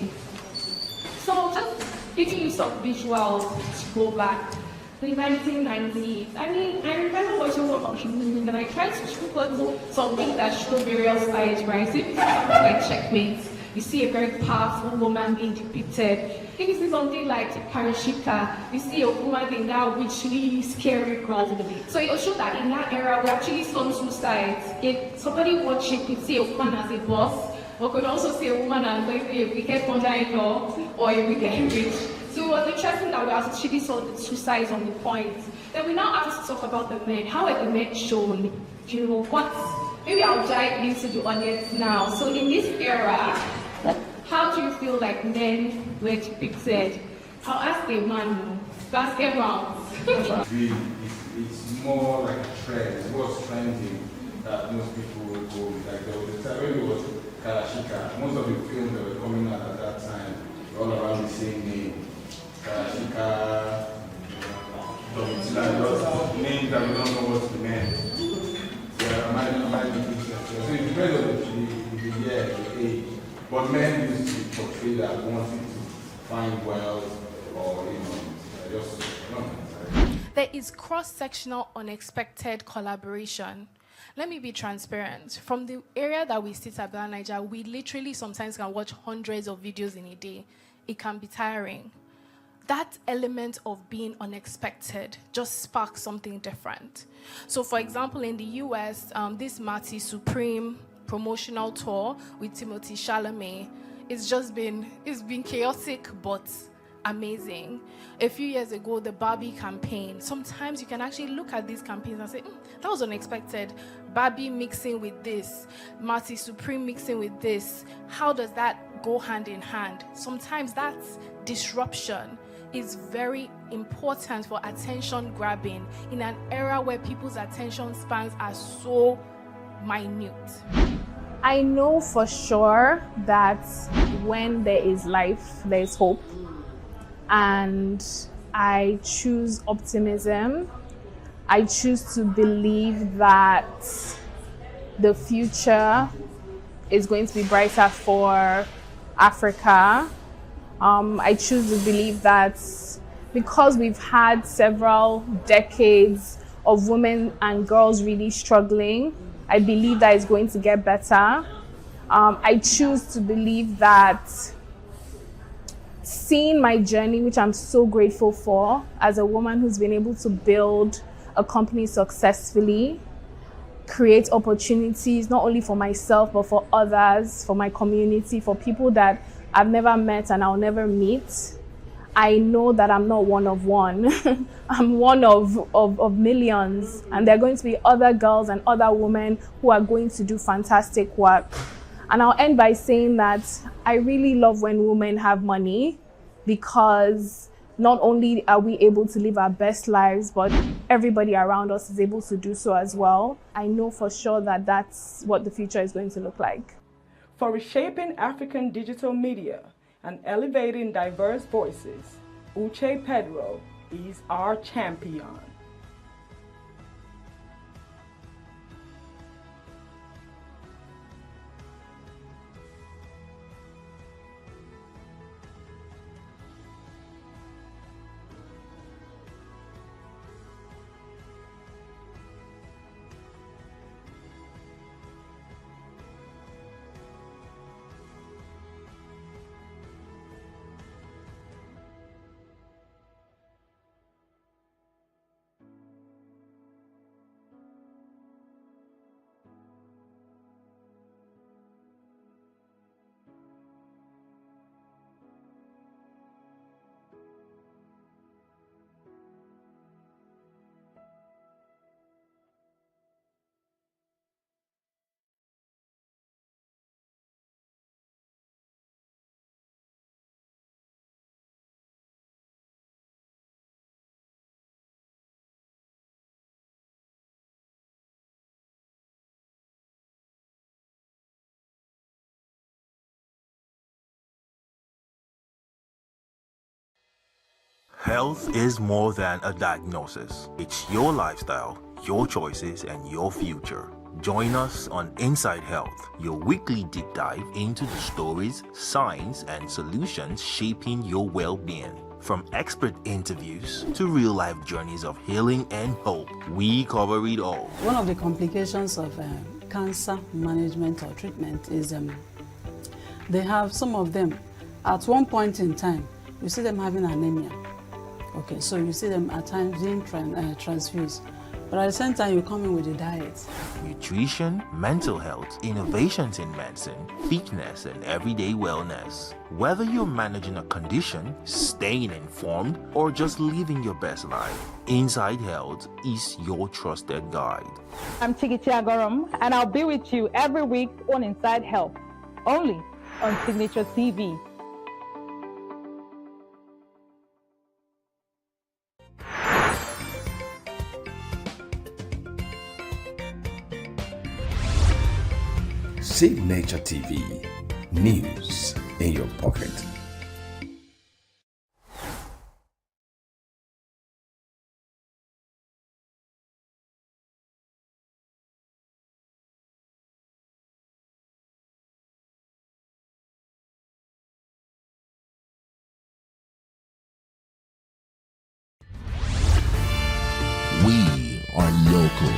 So just giving you some visuals to go back. The 1990s. I mean, I remember watching one of them and I tried to put something that showed various sides, right? So like Checkmate, you see a very powerful woman being depicted. If you see something like Parashika, you see a woman in that witchly, scary girl. So it will show that in that era, we actually saw 2 sides. If somebody watching could see a woman as a boss, or could also see a woman as maybe a wicked mother-in-law or a wicked witch. So it was interesting that we actually saw the 2 sides on the point. Then we now have to talk about the men. How are the men shown? You know, what? Maybe I'll dive into the audience now. So in this era, how do you feel like men were depicted? I'll ask a man, basketball. It's more like a trend. It was trending that most people would go with. Like there was a time when it was Kalashika. Most of the films that were coming out at that time were all around the same name. Kalashika, Domitila, names that we don't know what to mean. Yeah, am I making sense? So it depends on the year, the age. But men used to portray that wanting to find wealth or, just, There is cross-sectional unexpected collaboration. Let me be transparent. From the area that we sit at Bella Niger, we literally sometimes can watch hundreds of videos in a day. It can be tiring. That element of being unexpected just sparks something different. So for example, in the US, this Marty Supreme promotional tour with Timothy Chalamet, it's been chaotic, but amazing. A few years ago, the Barbie campaign, sometimes you can actually look at these campaigns and say, that was unexpected. Barbie mixing with this, Marty Supreme mixing with this. How does that go hand in hand? Sometimes that disruption is very important for attention grabbing in an era where people's attention spans are so minute. I know for sure that when there is life, there is hope. And I choose optimism. I choose to believe that the future is going to be brighter for Africa. I choose to believe that because we've had several decades of women and girls really struggling, I believe that it's going to get better. I choose to believe that seeing my journey, which I'm so grateful for, as a woman who's been able to build a company successfully, create opportunities not only for myself, but for others, for my community, for people that I've never met and I'll never meet. I know that I'm not one of one. I'm one of millions. And there are going to be other girls and other women who are going to do fantastic work. And I'll end by saying that I really love when women have money, because not only are we able to live our best lives, but everybody around us is able to do so as well. I know for sure that that's what the future is going to look like. For reshaping African digital media and elevating diverse voices, Uche Pedro is our champion. Health is more than a diagnosis. It's your lifestyle, your choices, and your future. Join us on Inside Health, your weekly deep dive into the stories, science, and solutions shaping your well-being. From expert interviews to real-life journeys of healing and hope, we cover it all. One of the complications of cancer management or treatment is they have some of them at one point in time, you see them having anemia. Okay, so you see them at times being transfused. But at the same time, you come in with a diet. Nutrition, mental health, innovations in medicine, fitness, and everyday wellness. Whether you're managing a condition, staying informed, or just living your best life, Inside Health is your trusted guide. I'm Tigiti Agorum, and I'll be with you every week on Inside Health, only on Signature TV. Signature TV, news in your pocket. We are local.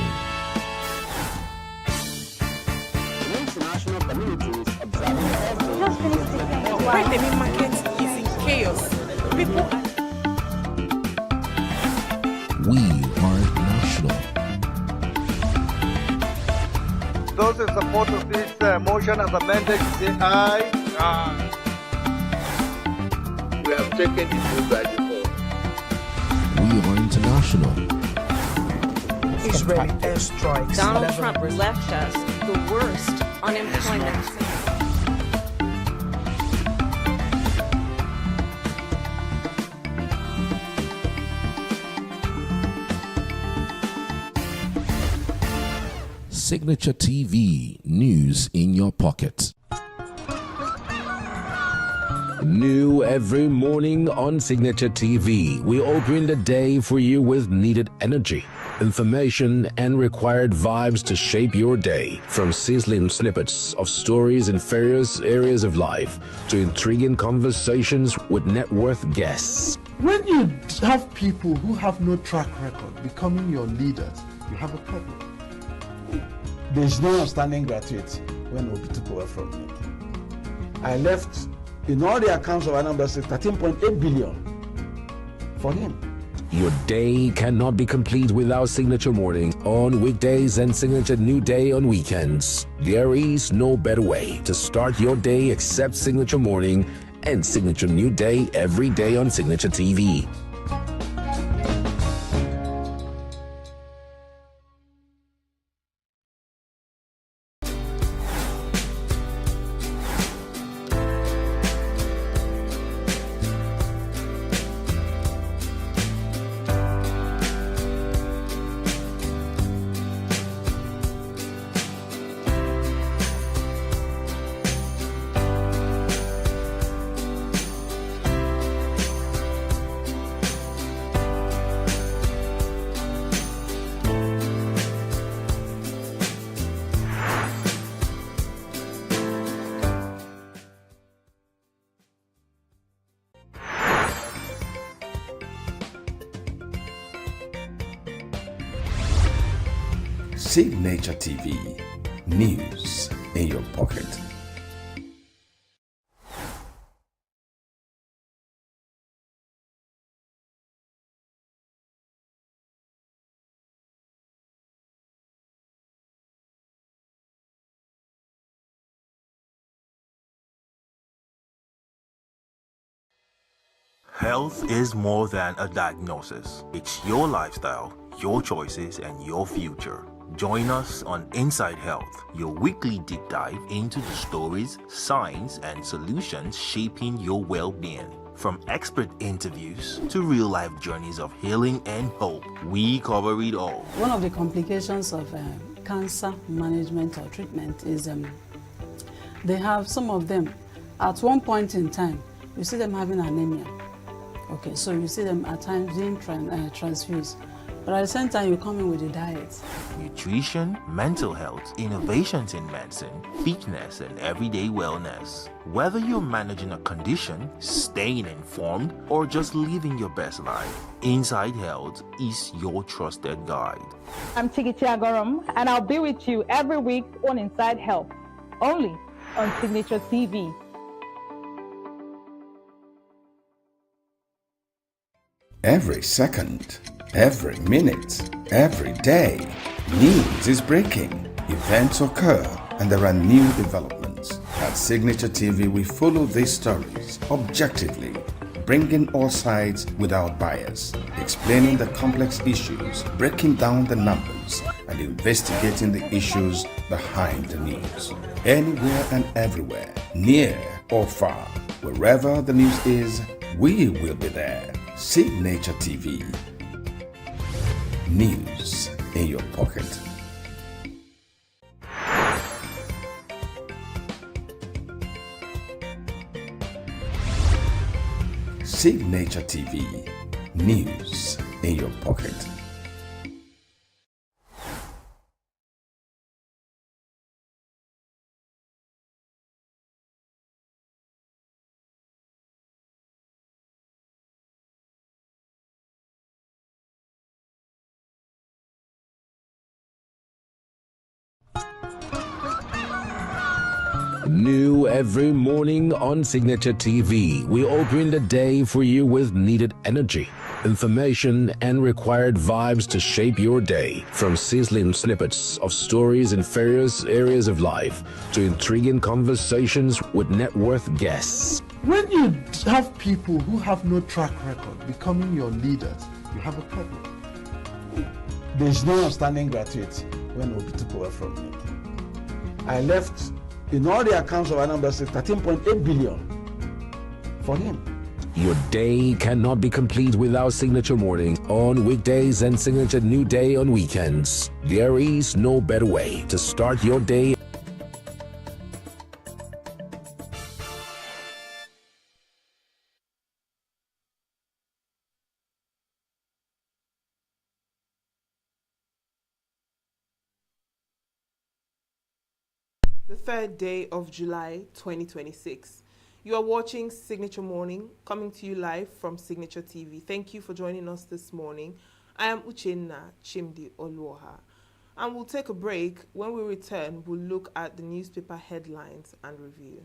Why the main market is in chaos. People are... We are national. Those in support of this motion as amended, say aye. Aye. We have taken the vote by default. We are international. Israeli airstrikes. Donald Trump left us the worst unemployment. Signature TV, news in your pocket. New every morning on Signature TV, we open the day for you with needed energy, information, and required vibes to shape your day. From sizzling snippets of stories in various areas of life to intriguing conversations with net worth guests. When you have people who have no track record becoming your leaders, you have a problem. There's no outstanding graduate when Obi took over from me. I left in all the accounts of Anambra State 13.8 billion for him. Your day cannot be complete without Signature Morning on weekdays and Signature New Day on weekends. There is no better way to start your day except Signature Morning and Signature New Day every day on Signature TV. Signature TV, news in your pocket. Health is more than a diagnosis. It's your lifestyle, your choices, and your future. Join us on Inside Health, your weekly deep dive into the stories, science, and solutions shaping your well-being. From expert interviews to real-life journeys of healing and hope, we cover it all. One of the complications of cancer management or treatment is they have some of them at one point in time, you see them having anemia. Okay, so you see them at times being transfused. But at the same time, you come in with a diet. Nutrition, mental health, innovations in medicine, fitness, and everyday wellness. Whether you're managing a condition, staying informed, or just living your best life, Inside Health is your trusted guide. I'm Chigichi Agorom, and I'll be with you every week on Inside Health, only on Signature TV. Every second, every minute, every day, news is breaking, events occur, and there are new developments. At Signature TV, we follow these stories objectively, bringing all sides without bias, explaining the complex issues, breaking down the numbers, and investigating the issues behind the news. Anywhere and everywhere, near or far, wherever the news is, we will be there. Signature TV. News in your pocket. Signature TV. News in your pocket. New every morning on Signature TV, we open the day for you with needed energy, information, and required vibes to shape your day. From sizzling snippets of stories in various areas of life to intriguing conversations with net worth guests. When you have people who have no track record becoming your leaders, you have a problem. There's no outstanding graduate when Obi took over from me. I left in all the accounts of Anambra State 13.8 billion for him. Your day cannot be complete without Signature Morning on weekdays and Signature New Day on weekends. There is no better way to start your day. The third day of July 2026. You are watching Signature Morning, coming to you live from Signature TV. Thank you for joining us this morning. I am Uchenna Chimdi Oluoha. And we'll take a break. When we return, we'll look at the newspaper headlines and review.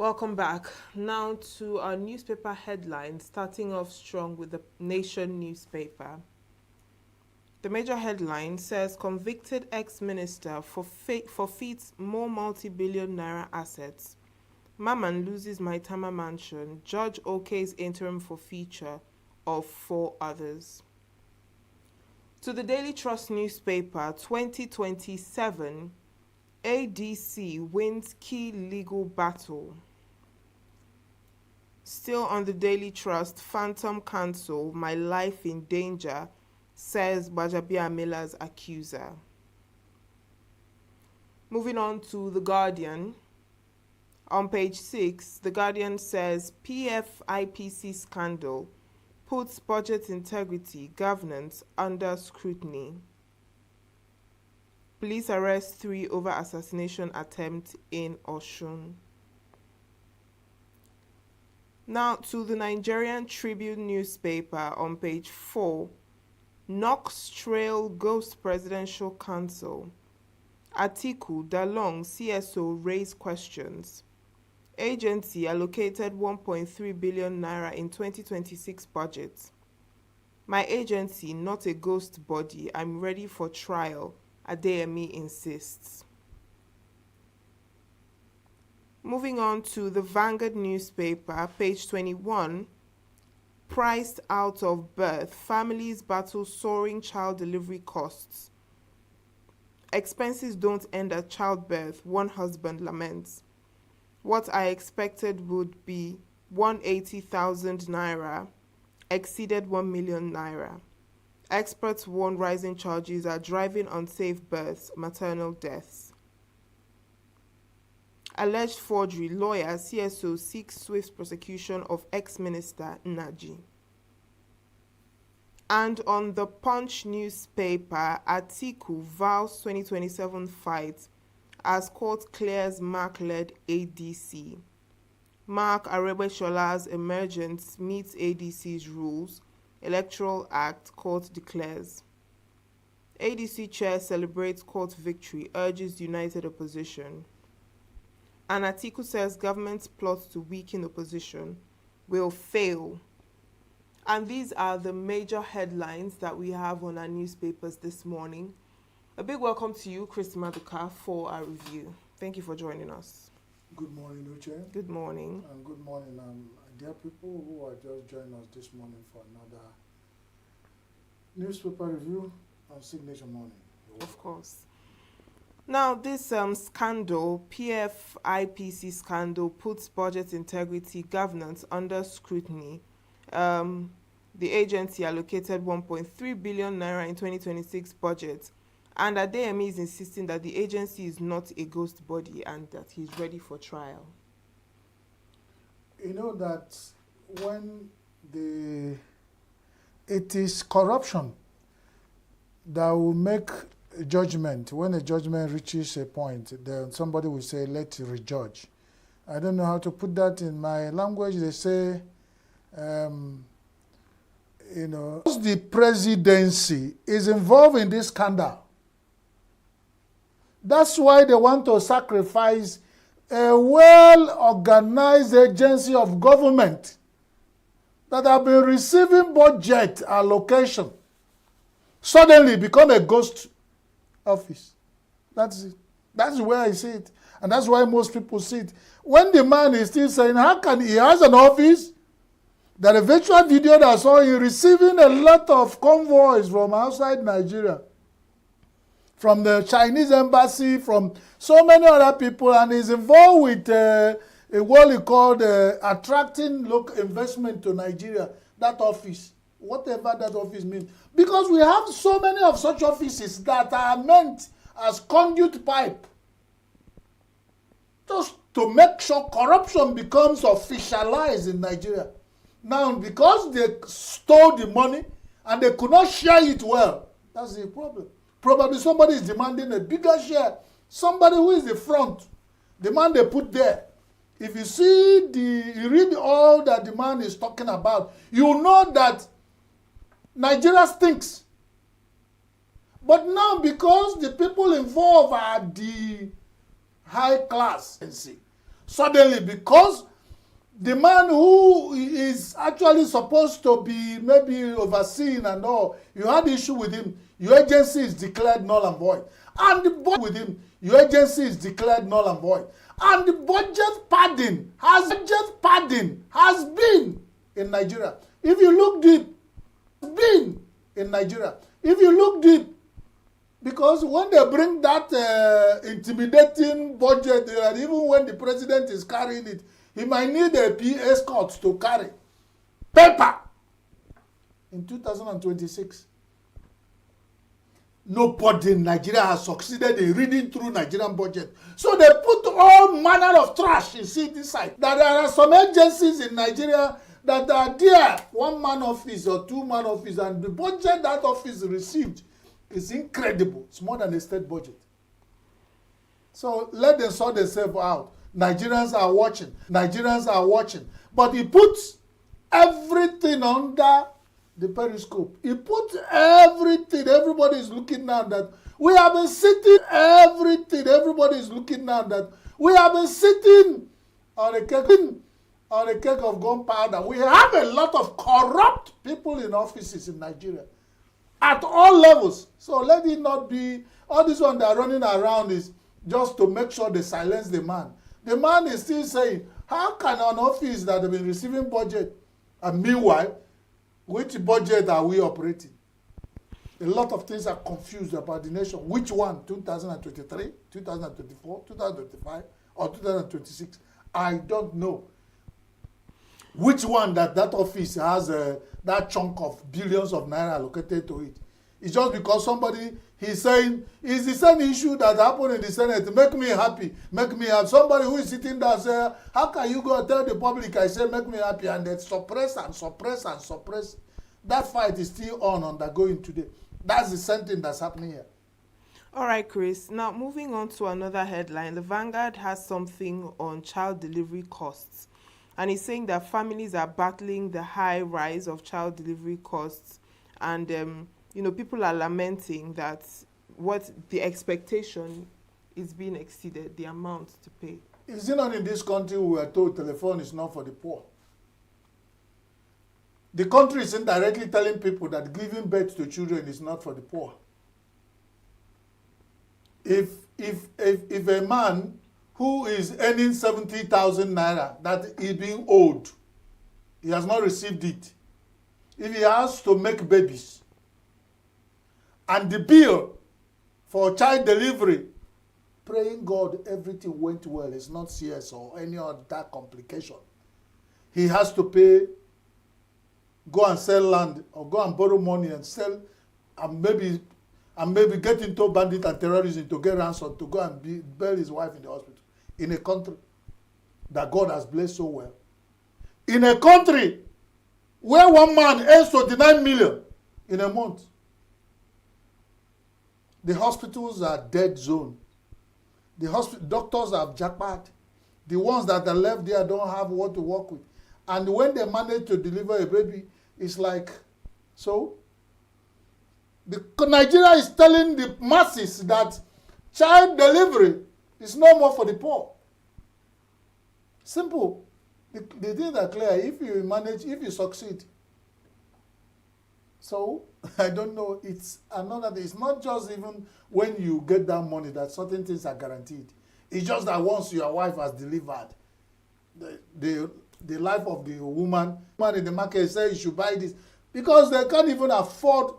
Welcome back. Now to our newspaper headlines, starting off strong with the Nation newspaper. The major headline says convicted ex-minister forfeits more multi-billion naira assets. Maman loses Maitama mansion. Judge okays interim forfeiture of 4 others. To the Daily Trust newspaper, 2027, ADC wins key legal battle. Still on the Daily Trust, Phantom Counsel, my life in danger, says Bajabiamila's accuser. Moving on to The Guardian. On page 6, The Guardian says PFIPC scandal puts budget integrity governance under scrutiny. Police arrest 3 over assassination attempt in Osun. Now to the Nigerian Tribune newspaper on page 4. Knox Trail Ghost Presidential Council. Atiku, Dalong, CSO raise questions. Agency allocated 1.3 billion naira in 2026 budget. My agency, not a ghost body. I'm ready for trial, Adeyemi insists. Moving on to the Vanguard newspaper, page 21. Priced out of birth, families battle soaring child delivery costs. Expenses don't end at childbirth, one husband laments. What I expected would be 180,000 naira exceeded 1 million naira. Experts warn rising charges are driving unsafe births, maternal deaths. Alleged forgery, lawyer CSO seeks swift prosecution of ex-minister Naji. And on the Punch newspaper, Atiku vows 2027 fight as court clears Mark-led ADC. Mark Arebeshola's emergence meets ADC's rules. Electoral Act, court declares. ADC chair celebrates court victory, urges united opposition. And Atiku says government's plot to weaken opposition will fail. And these are the major headlines that we have on our newspapers this morning. A big welcome to you, Chris Maduka, for our review. Thank you for joining us. Good morning, Uche. Good morning. And good morning, dear people who are just joining us this morning for another newspaper review on Signature Morning. Of course. Now, this scandal, PFIPC scandal, puts budget integrity governance under scrutiny. The agency allocated 1.3 billion naira in 2026 budget, and Adeyemi is insisting that the agency is not a ghost body and that he's ready for trial. You know that when it is corruption that will make a judgment. When a judgment reaches a point, then somebody will say, let's rejudge. I don't know how to put that in my language. They say, the presidency is involved in this scandal. That's why they want to sacrifice a well-organized agency of government that have been receiving budget allocation, suddenly become a ghost office. That's it. That's the way I see it. And that's why most people see it. When the man is still saying, how can he has an office? That a virtual video that I saw him receiving a lot of convoys from outside Nigeria, from the Chinese embassy, from so many other people, and he's involved with what he called attracting local investment to Nigeria, that office, whatever that office means. Because we have so many of such offices that are meant as conduit pipe, just to make sure corruption becomes officialized in Nigeria. Now, because they stole the money and they could not share it well, that's the problem. Probably somebody is demanding a bigger share. Somebody who is the front, the man they put there. If you see you read all that the man is talking about, you know that Nigeria stinks. But now, because the people involved are the high class, suddenly, because the man who is actually supposed to be maybe overseen and all, you had issue with him, your agency is declared null and void. And the budget with him, your agency is declared null and void. And the budget padding has been in Nigeria. If you look deep, been in Nigeria. If you look deep, because when they bring that intimidating budget, and even when the president is carrying it, he might need a escort to carry paper in 2026. Nobody in Nigeria has succeeded in reading through Nigerian budget. So they put all manner of trash inside. That there are some agencies in Nigeria that are there, one-man office or two-man office, and the budget that office received is incredible. It's more than a state budget. So let them sort themselves out. Nigerians are watching. Nigerians are watching. But he puts everything under the periscope. He put everything. Everybody is looking now that we have been sitting. Everything. Everybody is looking now that we have been sitting on a cake of gunpowder. We have a lot of corrupt people in offices in Nigeria at all levels. So let it not be all this one that are running around is just to make sure they silence the man. The man is still saying, how can an office that have been receiving budget, and meanwhile, which budget are we operating? A lot of things are confused about the nation. Which one? 2023, 2024, 2025, or 2026? I don't know. Which one that office has that chunk of billions of naira allocated to it? It's just because somebody, he's saying, it's the same issue that happened in the Senate. Make me happy. Make me happy. Somebody who is sitting there say, how can you go and tell the public, I say, make me happy, and they suppress and suppress and suppress. That fight is still undergoing today. That's the same thing that's happening here. All right, Chris. Now, moving on to another headline. The Vanguard has something on child delivery costs. And it's saying that families are battling the high rise of child delivery costs. And, people are lamenting that what the expectation is being exceeded, the amount to pay. Is it not in this country we are told telephone is not for the poor? The country is indirectly telling people that giving birth to children is not for the poor. If a man who is earning 70,000 naira that is being owed, he has not received it. If he has to make babies, and the bill for child delivery, praying God everything went well, it's not CS or any other complication, he has to pay, go and sell land or go and borrow money and sell, and maybe get into bandit and terrorism to get ransom to go and bury his wife in the hospital. In a country that God has blessed so well. In a country where one man earns 29 million in a month. The hospitals are dead zone. The doctors have jackpot. The ones that are left there don't have what to work with. And when they manage to deliver a baby, it's like, so? Nigeria is telling the masses that child delivery is no more for the poor. Simple. The things are clear. If you manage, if you succeed. So, I don't know. It's another thing. It's not just even when you get that money that certain things are guaranteed. It's just that once your wife has delivered, the life of the woman in the market says you should buy this. Because they can't even afford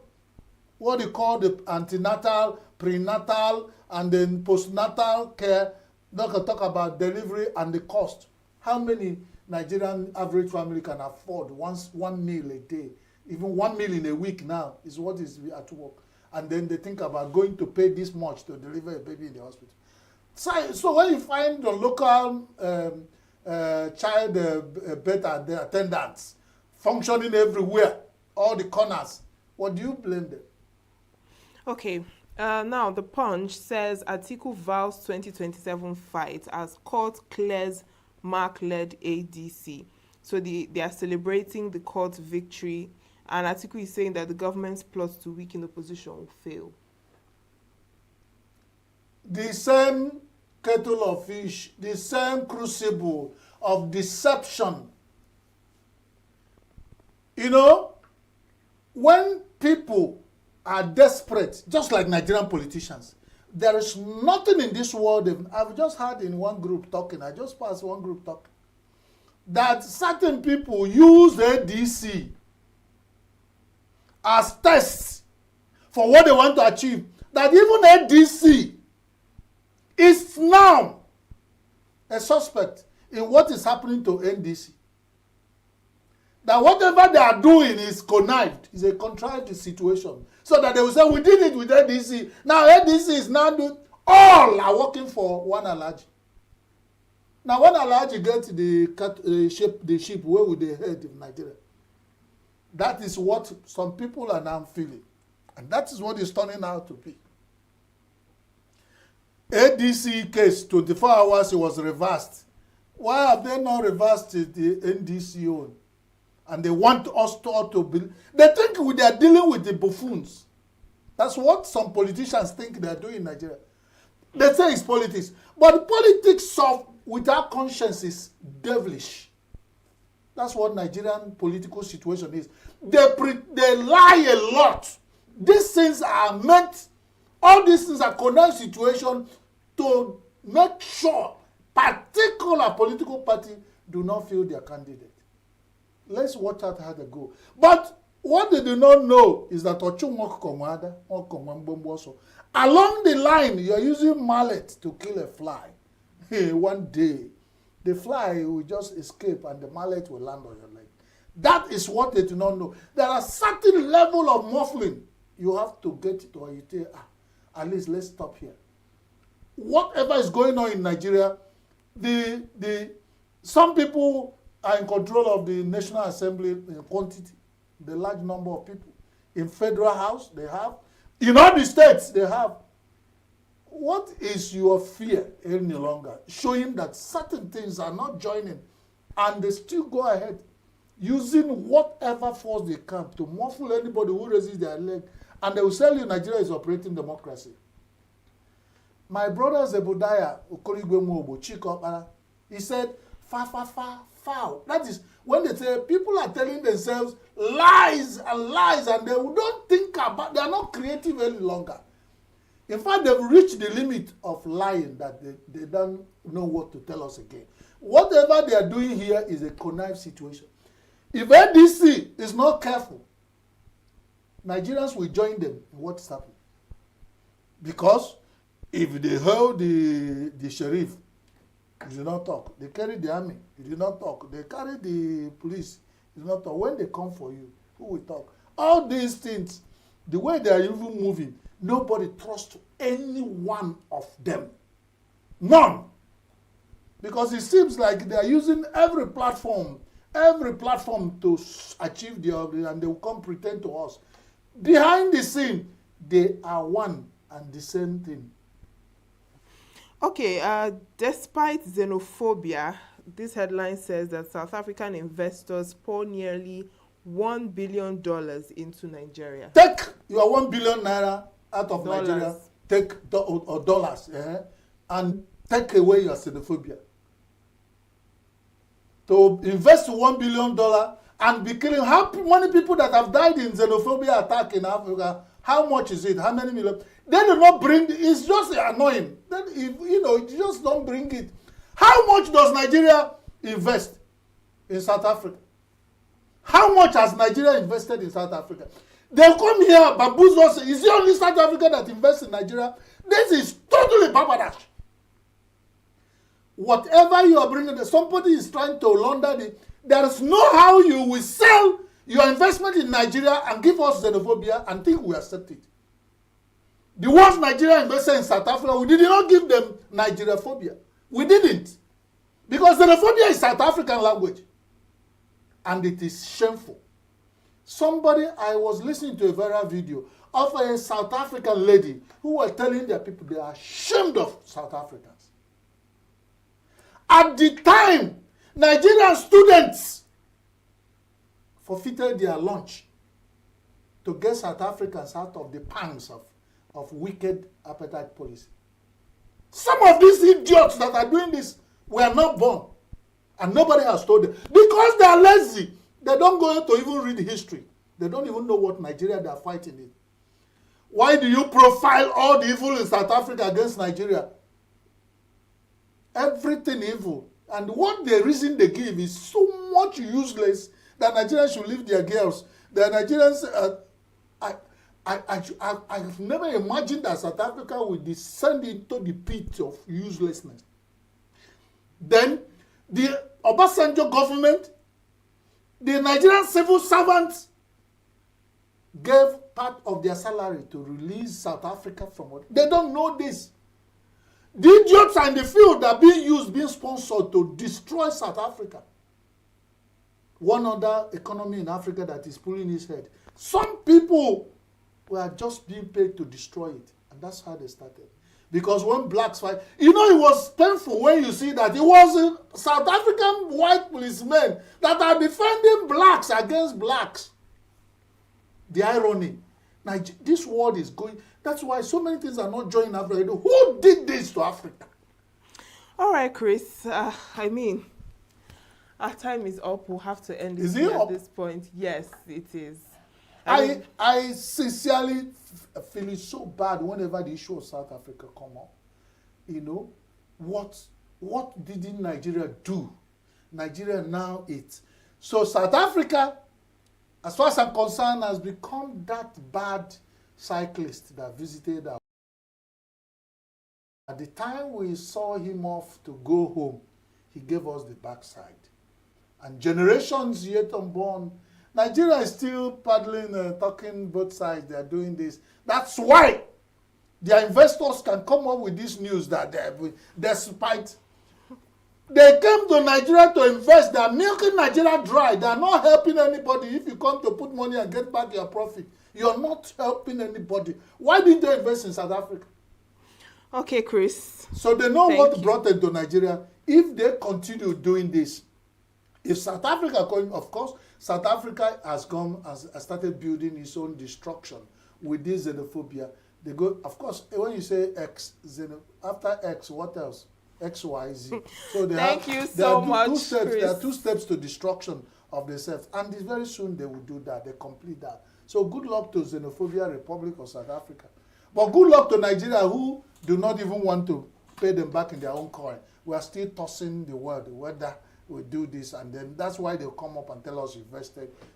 what they call the antenatal, prenatal, and then postnatal care. Not going to talk about delivery and the cost. How many Nigerian average family can afford 1 meal a day? Even 1 meal in a week now is what is at work. And then they think about going to pay this much to deliver a baby in the hospital. So when you find the local child birth attendants functioning everywhere, all the corners, what do you blame them? Okay. Now, The Punch says Atiku vows 2027 fight as court clears Mark-led ADC. So they are celebrating the court victory, and Atiku is saying that the government's plots to weaken opposition will fail. The same kettle of fish, the same crucible of deception. You know, when people are desperate, just like Nigerian politicians, there is nothing in this world. I've just heard in one group talking, I just passed one group talking, that certain people use ADC as tests for what they want to achieve. That even ADC is now a suspect in what is happening to NDC. That whatever they are doing is connived, is a contrived situation. So that they will say, we did it with ADC. Now ADC is now doing, all are working for one Alhaji. Now when Alhaji gets the sheep, where would they head in Nigeria? That is what some people are now feeling. And that is what is turning out to be. ADC case, 24 hours, it was reversed. Why have they not reversed the NDC own? And they want us to all to believe. They think they are dealing with the buffoons. That's what some politicians think they are doing in Nigeria. They say it's politics. But politics without conscience is devilish. That's what Nigerian political situation is. They lie a lot. These things are meant, all these things are connected situation to make sure particular political party do not fail their candidate. Let's watch out how they go. But what they do not know is that along the line, you're using mallet to kill a fly. One day, the fly will just escape and the mallet will land on your leg. That is what they do not know. There are certain level of muffling you have to get it, or you say, at least let's stop here. Whatever is going on in Nigeria, some people are in control of the National Assembly in quantity, the large number of people. In Federal House, they have. In all the states, they have. What is your fear any longer? Showing that certain things are not joining and they still go ahead using whatever force they can to muffle anybody who raises their leg, and they will tell you Nigeria is operating democracy. My brother Zebediah Okorigwe Chikopara, he said, foul. That is when they say people are telling themselves lies and lies, and they don't think about, they are not creative any longer. In fact, they've reached the limit of lying that they don't know what to tell us again. Whatever they are doing here is a connived situation. If ADC is not careful, Nigerians will join them in what's happening. Because if they hold the sheriff, you do not talk. They carry the army, you do not talk. They carry the police, you do not talk. When they come for you, who will talk? All these things, the way they are even moving, nobody trusts any one of them. None. Because it seems like they are using every platform to achieve their objective, and they will come pretend to us. Behind the scene, they are one and the same thing. Okay, despite xenophobia, this headline says that South African investors pour nearly $1 billion into Nigeria. Take your 1 billion naira out of Nigeria, or dollars, and take away your xenophobia. To invest $1 billion and be killing how many people that have died in xenophobia attack in Africa? How much is it? How many million? They do not bring. It's just annoying. Then if you just don't bring it. How much does Nigeria invest in South Africa? How much has Nigeria invested in South Africa? They come here, bamboozle us. Is it only South Africa that invests in Nigeria? This is totally babadash. Whatever you are bringing, somebody is trying to launder it. There is no how you will sell your investment in Nigeria and give us xenophobia and think we accept it. The ones Nigeria invested in South Africa, we did not give them Nigeria phobia. We didn't. Because xenophobia is South African language. And it is shameful. I was listening to a viral video of a South African lady who was telling their people they are ashamed of South Africans. At the time, Nigerian students forfeited their lunch to get South Africans out of the pangs of wicked appetite policy. Some of these idiots that are doing this were not born. And nobody has told them. Because they are lazy. They don't go to even read history. They don't even know what Nigeria they are fighting in. Why do you profile all the evil in South Africa against Nigeria? Everything evil. And what the reason they give is so much useless that Nigerians should leave their girls. The Nigerians, I've never imagined that South Africa will descend into the pit of uselessness. Then the Obasanjo government, the Nigerian civil servants gave part of their salary to release South Africa from what? They don't know this. The idiots are in the field that are being used, being sponsored to destroy South Africa. One other economy in Africa that is pulling its head. Some people were just being paid to destroy it. And that's how they started. Because when blacks fight, you know, it was painful when you see that it was South African white policemen that are defending blacks against blacks. The irony. Now, this world is going, that's why so many things are not joining Africa. Who did this to Africa? All right, Chris. I mean, our time is up. We'll have to end this at this point. Yes, it is. I sincerely feel it so bad whenever the issue of South Africa come up. You know, what did Nigeria do? Nigeria now it's. So South Africa, as far as I'm concerned, has become that bad cyclist that visited our. At the time we saw him off to go home, he gave us the backside. And generations yet unborn, Nigeria is still paddling, talking both sides. They are doing this. That's why their investors can come up with this news that despite they came to Nigeria to invest, they are milking Nigeria dry. They are not helping anybody. If you come to put money and get back your profit, you're not helping anybody. Why didn't they invest in South Africa? Okay, Chris. So they know what brought them to Nigeria. If they continue doing this, if South Africa, of course, South Africa has started building its own destruction with this xenophobia. They go, of course, when you say X, after X, what else? X, Y, Z. So they Thank you so much, Chris. There are two steps to destruction of themselves, and very soon they will do that. They complete that. So good luck to Xenophobia Republic of South Africa, but good luck to Nigeria, who do not even want to pay them back in their own coin. We are still tossing the word whether we do this, and then that's why they'll come up and tell us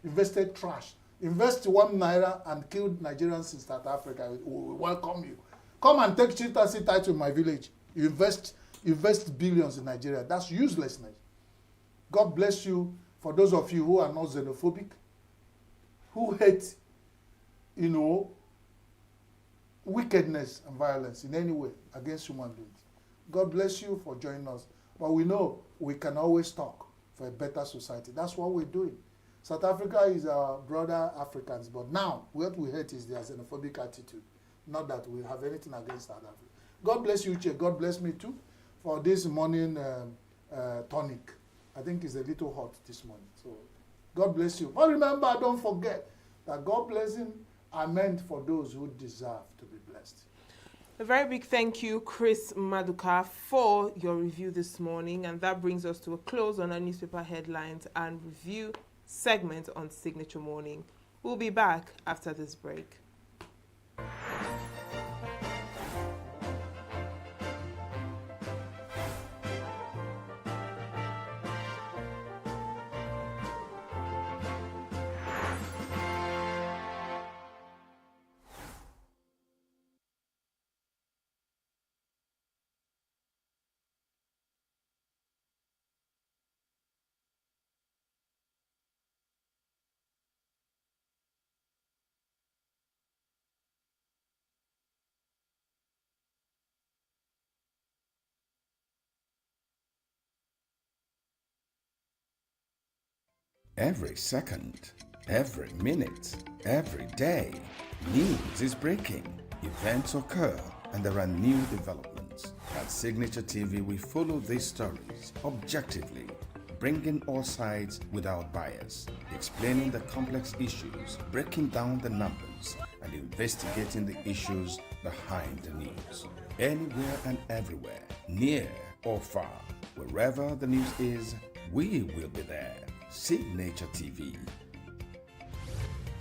invested trash. Invest 1 naira and kill Nigerians in South Africa. We welcome you. Come and take chieftaincy title in my village. You invest billions in Nigeria. That's uselessness. God bless you for those of you who are not xenophobic, who hate, you know, wickedness and violence in any way against human beings. God bless you for joining us. But we know we can always talk for a better society. That's what we're doing. South Africa is our brother Africans, but now what we hate is their xenophobic attitude. Not that we have anything against South Africa. God bless you, Che. God bless me too for this morning tonic. I think it's a little hot this morning. So God bless you. But remember, don't forget that God blessing are meant for those who deserve to be blessed. A very big thank you, Chris Maduka, for your review this morning. And that brings us to a close on our newspaper headlines and review segment on Signature Morning. We'll be back after this break. Every second, every minute, every day, news is breaking, events occur, and there are new developments. At Signature TV, we follow these stories objectively, bringing all sides without bias, explaining the complex issues, breaking down the numbers, and investigating the issues behind the news. Anywhere and everywhere, near or far, wherever the news is, we will be there. Signature TV.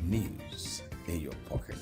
News in your pocket.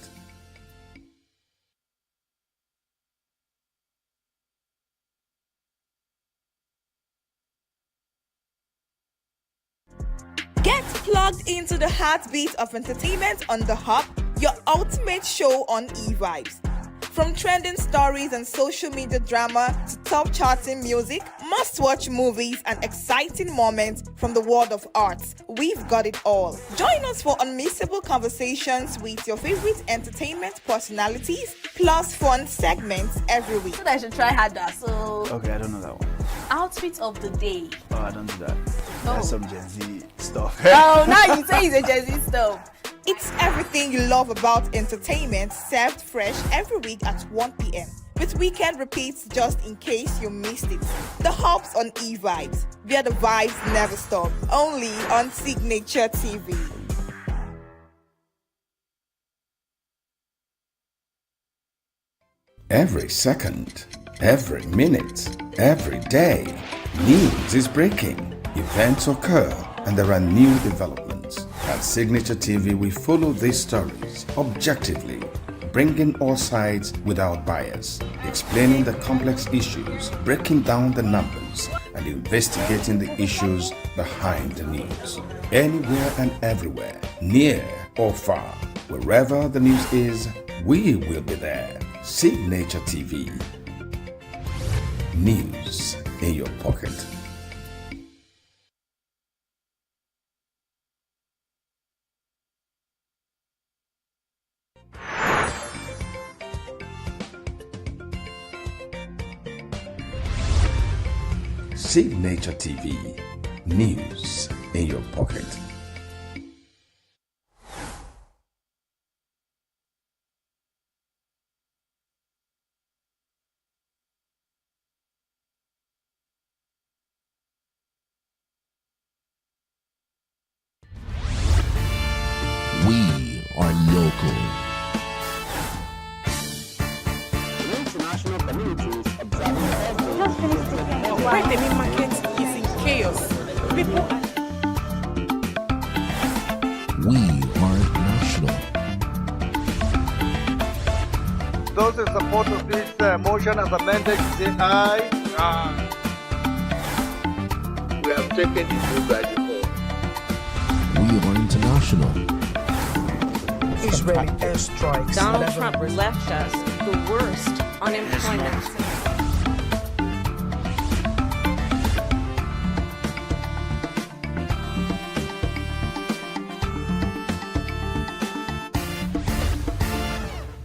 Get plugged into the heartbeat of entertainment on The Hub, your ultimate show on e-vibes. From trending stories and social media drama to top charting music, must-watch movies and exciting moments from the world of arts, we've got it all. Join us for unmissable conversations with your favorite entertainment personalities, plus fun segments every week. I should try harder, so... Okay, I don't know that one. Outfit of the day. Oh, I don't do that. That's some Gen Z stuff. Oh, now you say it's a Gen Z stuff. It's everything you love about entertainment, served fresh every week at 1 p.m. with weekend repeats just in case you missed it. The Hub's on e-vibes, where the vibes never stop. Only on Signature TV. Every second, every minute, every day, news is breaking, events occur, and there are new developments. At Signature TV, we follow these stories objectively, bringing all sides without bias, explaining the complex issues, breaking down the numbers, and investigating the issues behind the news. Anywhere and everywhere, near or far, wherever the news is, we will be there. Signature TV. News in your pocket. Signature TV. News in your pocket. We are local. International communities observing Where the main market is in chaos. People are... We are national. Those in support of this motion as amended say aye. Aye. We have taken the bill by default. We are international. Israeli airstrikes. Donald Trump left us the worst unemployment.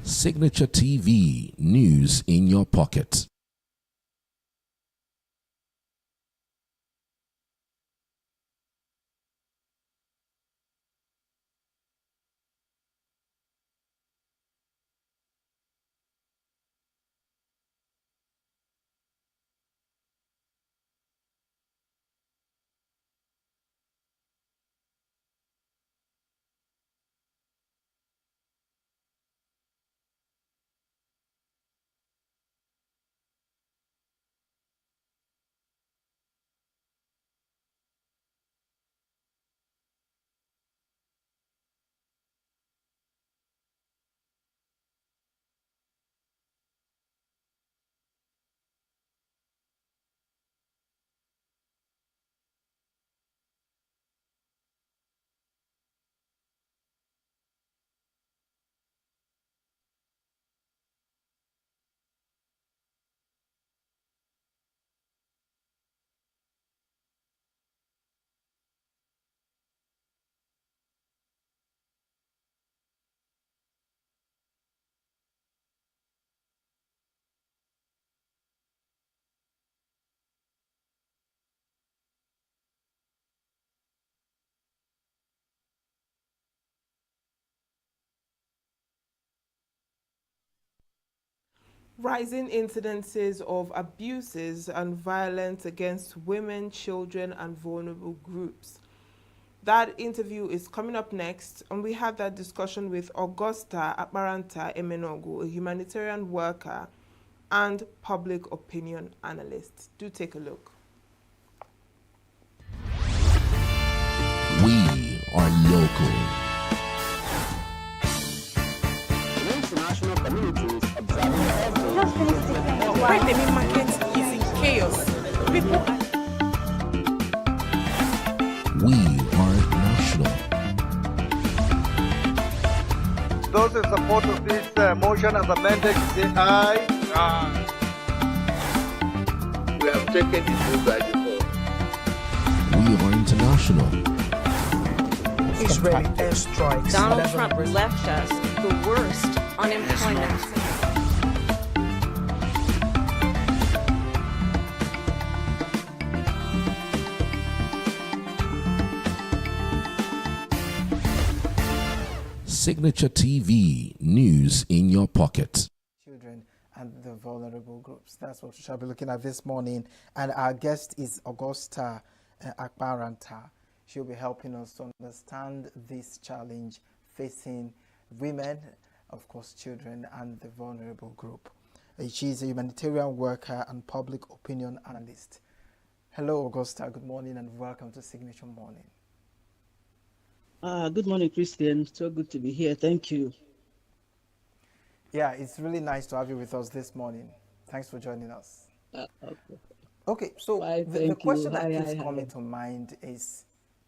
Signature TV. News in your pocket. Rising incidences of abuses and violence against women, children, and vulnerable groups. That interview is coming up next, and we have that discussion with Augusta Aparanta Enugu, a humanitarian worker and public opinion analyst. Do take a look. We are local. International communities observing every When the main market is in chaos, people are... We are national. Those in support of this motion as amended, say aye. Aye. We have taken the vote by default. We are international. Israeli airstrikes. Donald Trump left us the worst unemployment. Signature TV, news in your pocket. Children and the vulnerable groups. That's what we shall be looking at this morning. And our guest is Augusta Akbaranta. She'll be helping us to understand this challenge facing women, of course, children, and the vulnerable group. She's a humanitarian worker and public opinion analyst. Hello, Augusta. Good morning and welcome to Signature Morning. Good morning, Christian. So good to be here. Thank you. Yeah, it's really nice to have you with us this morning. Thanks for joining us. Okay, so the question that keeps coming to mind is,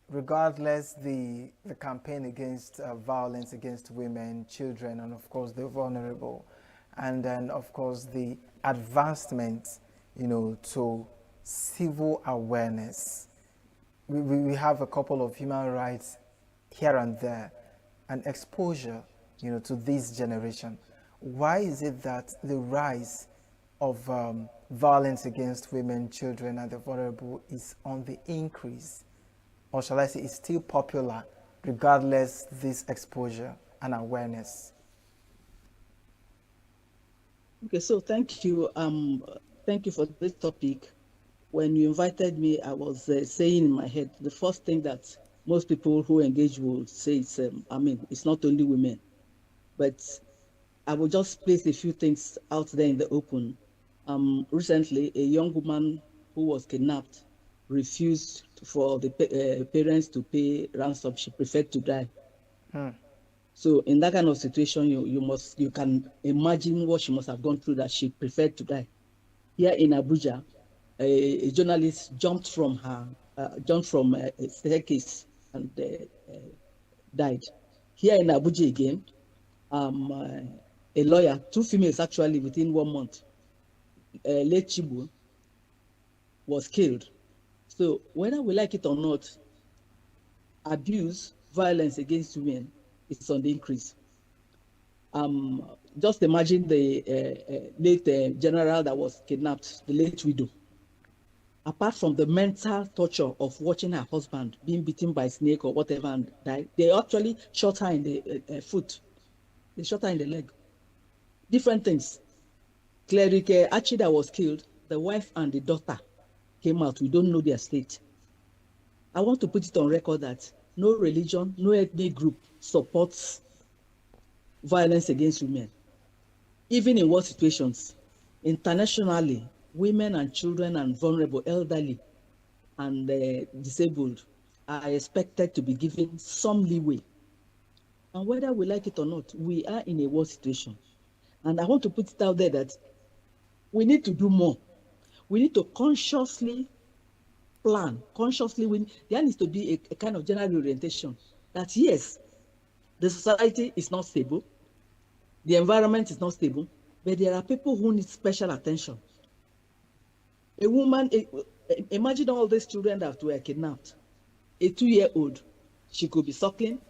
regardless the campaign against violence against women, children, and of course the vulnerable, and then of course the advancement, to civil awareness. We have a couple of human rights here and there, and exposure, to this generation. Why is it that the rise of violence against women, children, and the vulnerable is on the increase? Or shall I say is still popular regardless this exposure and awareness? Okay, so thank you. Thank you for this topic. When you invited me, I was saying in my head, the first thing that most people who engage will say is, it's not only women, but I will just place a few things out there in the open. Recently, a young woman who was kidnapped refused for the parents to pay ransom. She preferred to die. So in that kind of situation, you can imagine what she must have gone through, that she preferred to die. Here in Abuja, a journalist jumped from a staircase and died. Here in Abuja again, a lawyer, two females actually within 1 month, late Chibu, was killed. So whether we like it or not, abuse, violence against women is on the increase. Just imagine the late general that was kidnapped, the late widow. Apart from the mental torture of watching her husband being beaten by a snake or whatever and die, they actually shot her in the foot. They shot her in the leg. Different things. Cleric Archie that was killed, the wife and the daughter came out. We don't know their state. I want to put it on record that no religion, no ethnic group supports violence against women. Even in war situations, internationally, women and children and vulnerable, elderly, and disabled are expected to be given some leeway. And whether we like it or not, we are in a war situation. And I want to put it out there that we need to do more. We need to consciously plan, there needs to be a kind of general orientation that yes, the society is not stable, the environment is not stable, but there are people who need special attention. A woman, imagine all these children that were kidnapped. A 2-year-old, she could be suckling.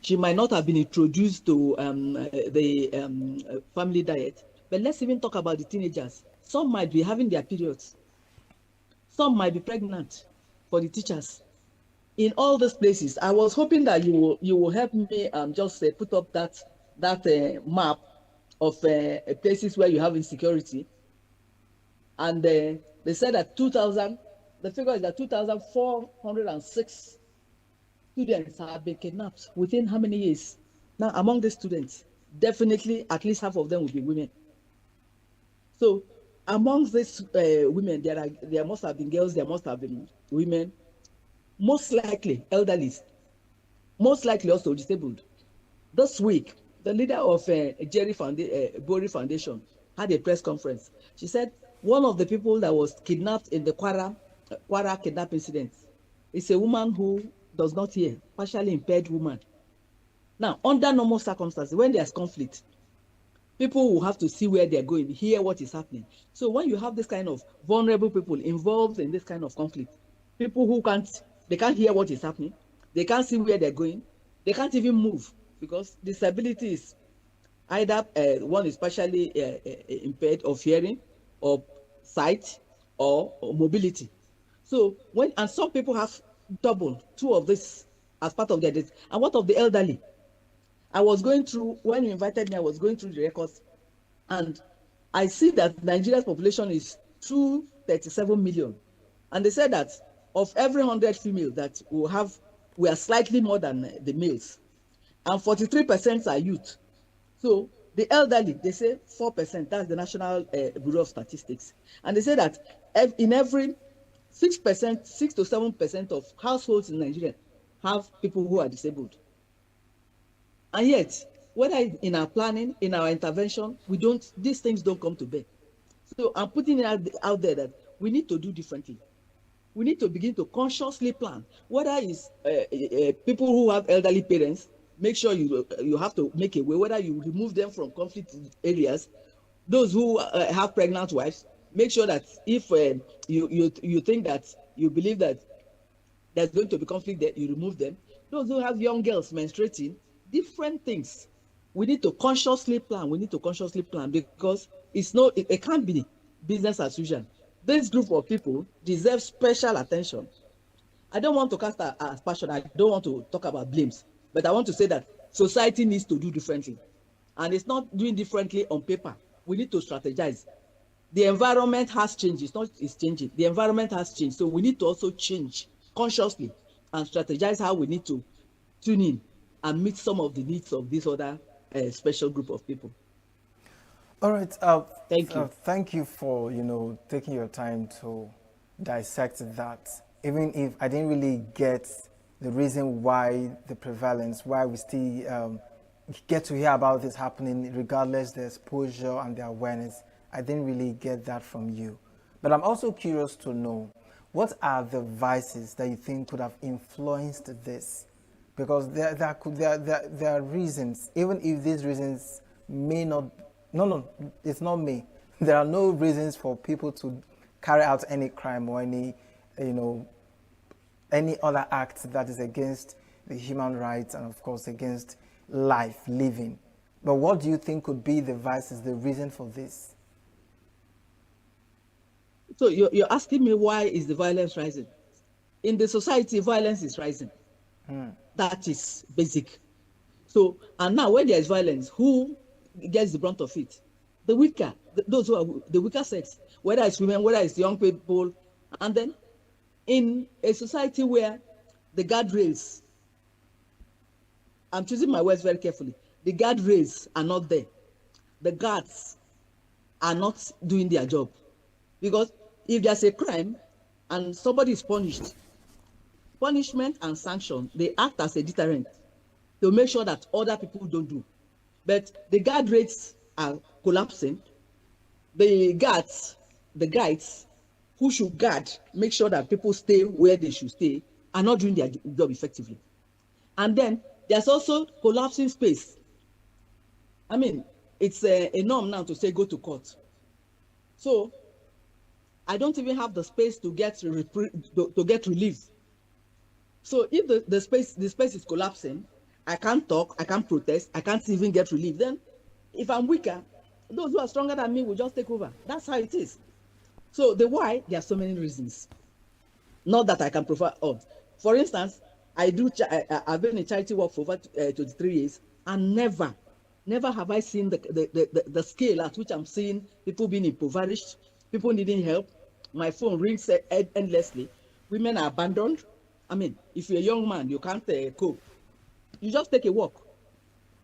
She might not have been introduced to the family diet. But let's even talk about the teenagers. Some might be having their periods. Some might be pregnant for the teachers. In all these places, I was hoping that you will help me just put up that map of places where you have insecurity. And they said that the figure is that 2,406 students have been kidnapped within how many years? Now, among the students, definitely at least half of them will be women. So amongst these women, there must have been girls, there must have been women, most likely elderly, most likely also disabled. This week, the leader of Bori Foundation had a press conference. She said one of the people that was kidnapped in the Kwara kidnap incident is a woman who does not hear, partially impaired woman. Now, under normal circumstances, when there's conflict, people will have to see where they're going, hear what is happening. So when you have this kind of vulnerable people involved in this kind of conflict, people who can't hear what is happening, they can't see where they're going, they can't even move, because disability is either one is partially impaired of hearing or sight or mobility. So and some people have double, two of this as part of their death. And what of the elderly? I was going through, when you invited me, I was going through the records, and I see that Nigeria's population is 237 million. And they said that of every 100 females that we are slightly more than the males. And 43% are youth. So the elderly, they say 4%, that's the National Bureau of Statistics. And they say that in every 6%, 6 to 7% of households in Nigeria have people who are disabled. And yet, whether in our planning, in our intervention, these things don't come to bear. So I'm putting it out there that we need to do differently. We need to begin to consciously plan. Whether it's people who have elderly parents, make sure you have to make a way, whether you remove them from conflict areas. Those who have pregnant wives, make sure that if you think that you believe that there's going to be conflict, that you remove them. Those who have young girls menstruating, different things. We need to consciously plan. We need to consciously plan, because it can't be business as usual. This group of people deserve special attention. I don't want to cast aspersion. I don't want to talk about blames, but I want to say that society needs to do differently, and it's not doing differently on paper. We need to strategize. The environment has changed. It's changing. The environment has changed, so we need to also change consciously and strategize how we need to tune in and meet some of the needs of this other special group of people. All right. Thank you. Thank you for taking your time to dissect that. Even if I didn't really get the reason why the prevalence, why we still get to hear about this happening, regardless the exposure and the awareness, I didn't really get that from you. But I'm also curious to know, what are the vices that you think could have influenced this? Because there are reasons, even if these reasons may not, no, it's not me. There are no reasons for people to carry out any crime or any other act that is against the human rights and of course against life, living. But what do you think could be the vices, the reason for this? So you're asking me, why is the violence rising? In the society, violence is rising. That is basic. So, and now when there is violence, who gets the brunt of it? The weaker, those who are the weaker sex, whether it's women, whether it's young people. And then in a society where the guardrails, I'm choosing my words very carefully, the guardrails are not there. The guards are not doing their job. Because if there's a crime and somebody is punished, punishment and sanction, they act as a deterrent to make sure that other people don't do. But the guard rates are collapsing. The guides who should guard, make sure that people stay where they should stay, are not doing their job effectively. And then there's also collapsing space. I mean, it's a norm now to say go to court. So I don't even have the space to get relief. So if the space is collapsing, I can't talk, I can't protest, I can't even get relief. Then if I'm weaker, those who are stronger than me will just take over. That's how it is. So the why, there are so many reasons. Not that I can provide all. For instance, I've been in charity work for over 23 years, and never have I seen the scale at which I'm seeing people being impoverished, people needing help. My phone rings endlessly. Women are abandoned. I mean, if you're a young man, you can't cope. You just take a walk.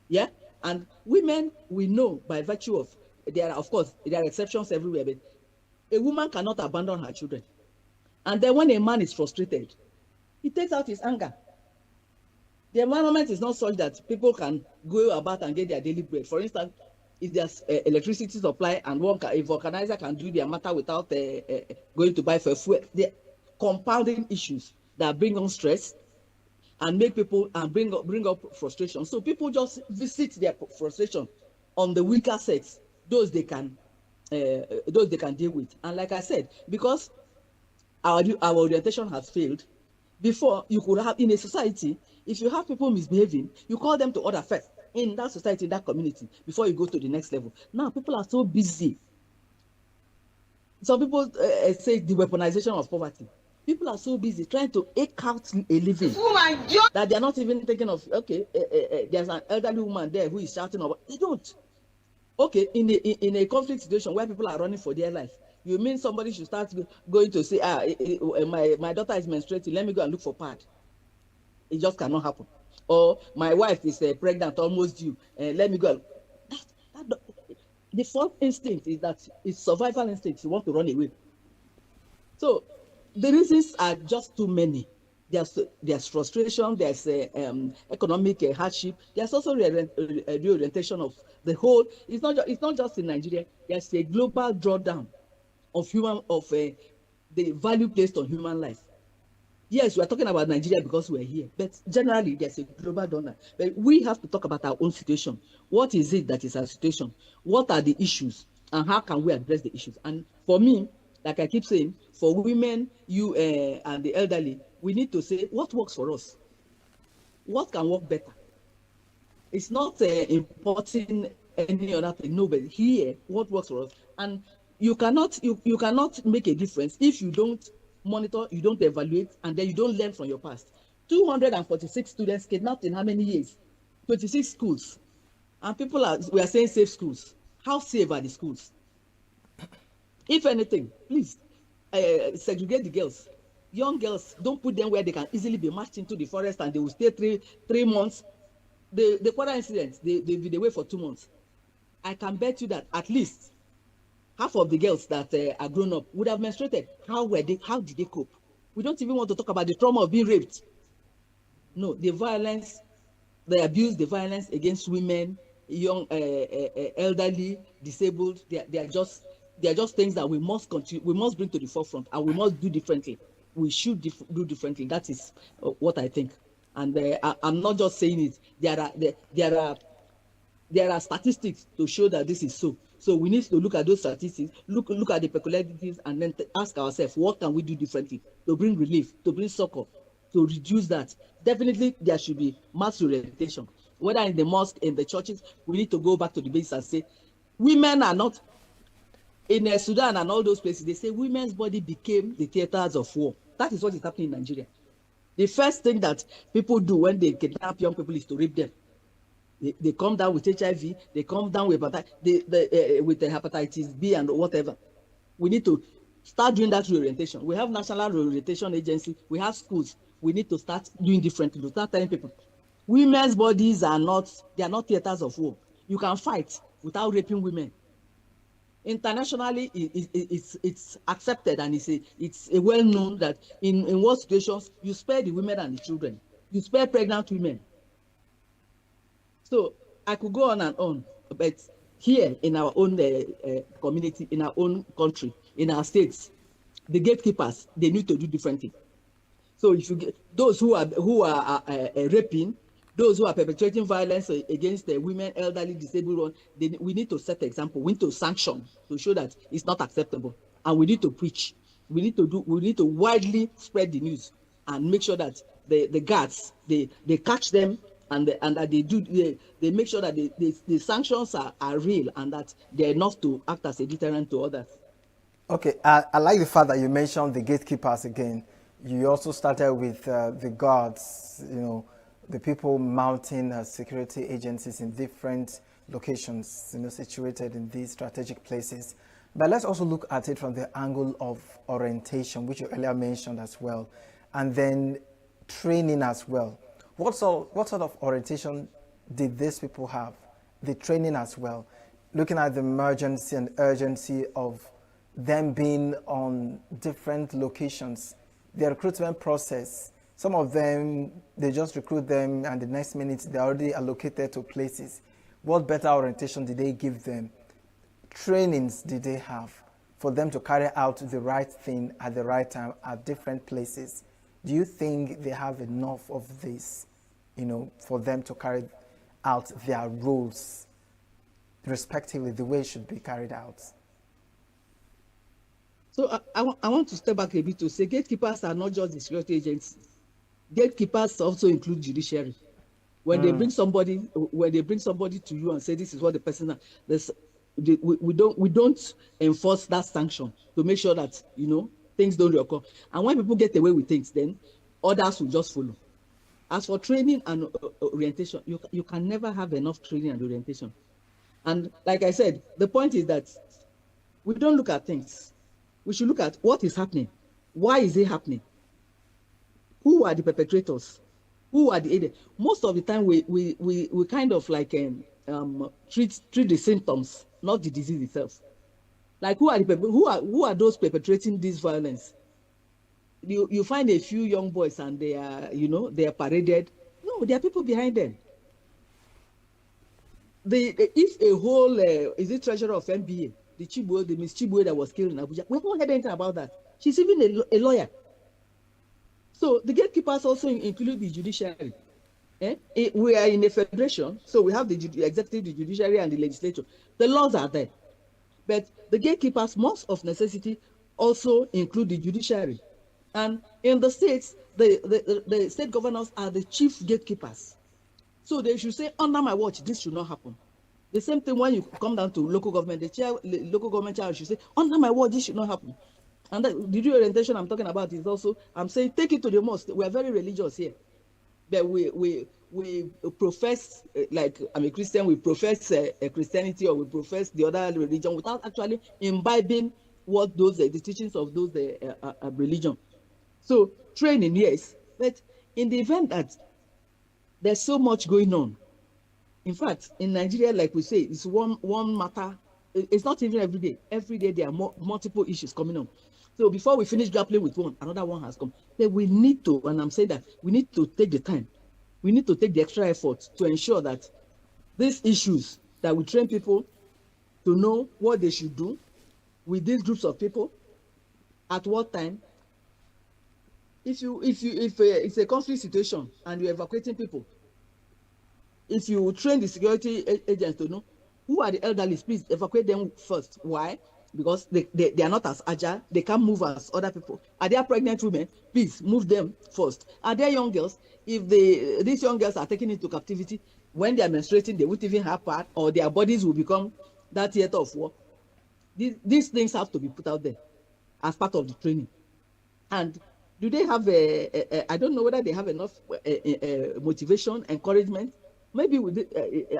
Yeah? And women, we know by virtue of there are, of course, there are exceptions everywhere, but a woman cannot abandon her children. And then when a man is frustrated, he takes out his anger. The environment is not such that people can go about and get their daily bread. For instance, if there's electricity supply and a vulcanizer can do their matter without going to buy for fuel, the compounding issues that bring on stress and make people and bring up frustration. So people just visit their frustration on the weaker sex, those they can deal with. And like I said, because our orientation has failed, before you could have in a society, if you have people misbehaving, you call them to order first in that society, in that community, before you go to the next level. Now people are so busy. Some people say the weaponization of poverty. People are so busy trying to eke out a living that they're not even thinking of, okay, there's an elderly woman there who is shouting about. They don't. Okay, in a conflict situation where people are running for their life, you mean somebody should start going to say, my daughter is menstruating, let me go and look for pad. It just cannot happen. Or my wife is pregnant, almost due, let me go. The first instinct is that it's survival instinct. You want to run away. So the reasons are just too many. There's frustration, there's economic hardship, there's also reorientation of the whole. It's not just in Nigeria. There's a global drawdown of the value placed on human life. Yes, we are talking about Nigeria because we're here, but generally there's a global drawdown. But we have to talk about our own situation. What is it that is our situation? What are the issues, and how can we address the issues? And for me, like I keep saying, for women, you and the elderly, we need to say what works for us. What can work better? It's not importing any other thing. No, but here, what works for us? And you cannot make a difference if you don't monitor, you don't evaluate, and then you don't learn from your past. 246 students kidnapped in how many years? 26 schools. And we are saying safe schools. How safe are the schools? If anything, please segregate the girls. Young girls, don't put them where they can easily be marched into the forest and they will stay three months. The Kwara incident, they've been away for 2 months. I can bet you that at least half of the girls that are grown up would have menstruated. How did they cope? We don't even want to talk about the trauma of being raped. No, the violence, the abuse, the violence against women, young, elderly, disabled, they are just things that we must continue, we must bring to the forefront, and we must do differently. We should do differently. That is what I think. And I'm not just saying it. There are statistics to show that this is so. So we need to look at those statistics, look at the peculiarities, and then ask ourselves, what can we do differently to bring relief, to bring succor, to reduce that? Definitely, there should be mass orientation. Whether in the mosque, in the churches, we need to go back to the basics and say, women are not, in Sudan and all those places, they say women's body became the theaters of war. That is what is happening in Nigeria. The first thing that people do when they kidnap young people is to rape them. They come down with HIV, they come down with the hepatitis B and whatever. We need to start doing that reorientation. We have National Reorientation Agency, we have schools. We need to start doing differently, to start telling people, women's bodies are not theaters of war. You can fight without raping women. Internationally, it's accepted, and it's a well known that in what situations you spare the women and the children, you spare pregnant women. So I could go on and on, but here in our own community, in our own country, in our states, the gatekeepers, they need to do differently. So if you get those who are raping, those who are perpetrating violence against the women, elderly, disabled ones, we need to set the example. We need to sanction to show that it's not acceptable, and we need to preach. We need to widely spread the news and make sure that the guards they catch them and that they make sure that the sanctions are real and that they're enough to act as a deterrent to others. Okay, I like the fact that you mentioned the gatekeepers again. You also started with the guards, the people mounting security agencies in different locations, situated in these strategic places. But let's also look at it from the angle of orientation, which you earlier mentioned as well, and then training as well. What sort of orientation did these people have? The training as well. looking at the emergency and urgency of them being on different locations, the recruitment process, some of them, they just recruit them and the next minute they're already allocated to places. What better orientation did they give them? Trainings did they have for them to carry out the right thing at the right time at different places? Do you think they have enough of this, for them to carry out their roles respectively the way it should be carried out? So I want to step back a bit to say gatekeepers are not just the security agencies. Gatekeepers also include judiciary. When they bring somebody to you and say this is what the person we don't enforce that sanction to make sure that things don't occur. And when people get away with things, then others will just follow. As for training and orientation, you can never have enough training and orientation. And like I said, the point is that we don't look at things. We should look at what is happening. Why is it happening? Who are the perpetrators? Who are the agents? Most of the time, we kind of like treat the symptoms, not the disease itself. Like who are those perpetrating this violence? You find a few young boys and they are paraded. No, there are people behind them. If a whole is it treasurer of MBA, the Miss Chibwe that was killed in Abuja, we haven't heard anything about that. She's even a lawyer. So the gatekeepers also include the judiciary. We are in a federation, so we have the executive, the judiciary, and the legislature. The laws are there. But the gatekeepers must of necessity also include the judiciary. And in the states, the state governors are the chief gatekeepers. So they should say, under my watch, this should not happen. The same thing when you come down to local government, the local government chair should say, under my watch, this should not happen. And the reorientation I'm talking about is also, I'm saying, take it to the mosque. We are very religious here. But we profess, like I'm a Christian, we profess Christianity or we profess the other religion without actually imbibing what the teachings of those religion. So training, yes, but in the event that there's so much going on, in fact, in Nigeria, like we say, it's one matter. It's not even every day. Every day there are multiple issues coming on. So before we finish grappling with one, another one has come. Then we need to, and I'm saying that we need to take the time. We need to take the extra effort to ensure that these issues, that we train people to know what they should do with these groups of people, at what time. If it's a conflict situation and you're evacuating people, if you train the security agents to know who are the elderly, please evacuate them first. Why? Because they are not as agile, they can't move as other people. Are there pregnant women? Please move them first. Are there young girls? If these young girls are taken into captivity, when they are menstruating, they won't even have part, or their bodies will become that theater of war. These things have to be put out there as part of the training. And do they have I don't know whether they have enough motivation, encouragement. Maybe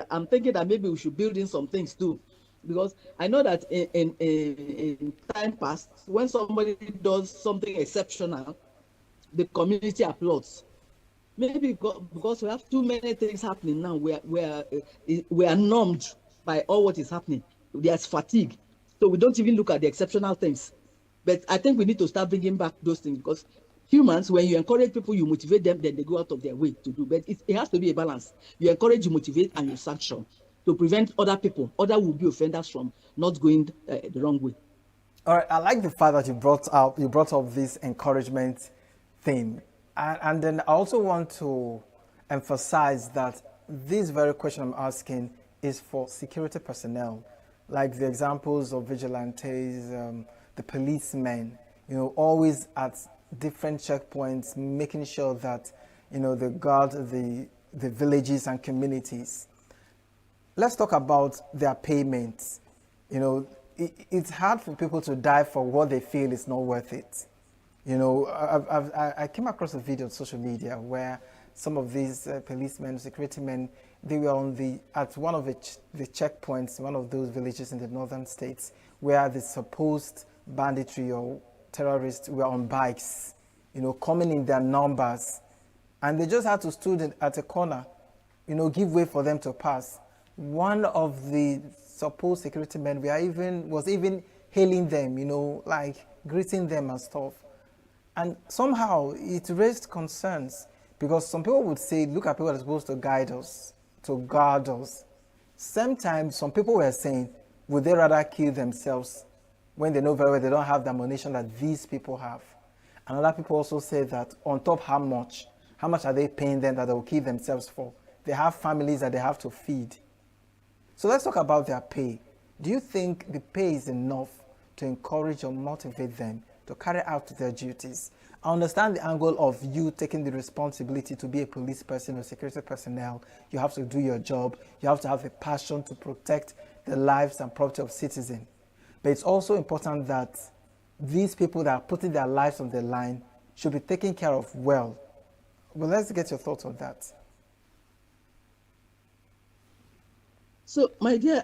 I'm thinking that maybe we should build in some things too, because I know that in time past, when somebody does something exceptional, the community applauds. Maybe because we have too many things happening now, we are numbed by all what is happening. There's fatigue, so we don't even look at the exceptional things. But I think we need to start bringing back those things, because humans, when you encourage people, you motivate them, then they go out of their way to do. But it has to be a balance. You encourage, you motivate, and you sanction to prevent other people, other would-be offenders from not going the wrong way. All right, I like the fact that you brought up this encouragement thing. And then I also want to emphasize that this very question I'm asking is for security personnel, like the examples of vigilantes, the policemen, always at different checkpoints, making sure that, they guard the villages and communities. Let's talk about their payments. It's hard for people to die for what they feel is not worth it. I came across a video on social media where some of these policemen, security men, they were at one of the checkpoints, one of those villages in the northern states, where the supposed banditry or terrorists were on bikes, coming in their numbers, and they just had to stand at a corner, give way for them to pass. One of the supposed security men was even hailing them, you know, like greeting them and stuff. And somehow it raised concerns because some people would say, look at people that are supposed to guide us, to guard us. Sometimes some people were saying, would they rather kill themselves when they know very well they don't have the ammunition that these people have? And other people also say that on top how much are they paying them that they will kill themselves for? They have families that they have to feed. So let's talk about their pay. Do you think the pay is enough to encourage or motivate them to carry out their duties? I understand the angle of you taking the responsibility to be a police person or security personnel. You have to do your job. You have to have a passion to protect the lives and property of citizens. But it's also important that these people that are putting their lives on the line should be taken care of well. Well, let's get your thoughts on that. So, my dear,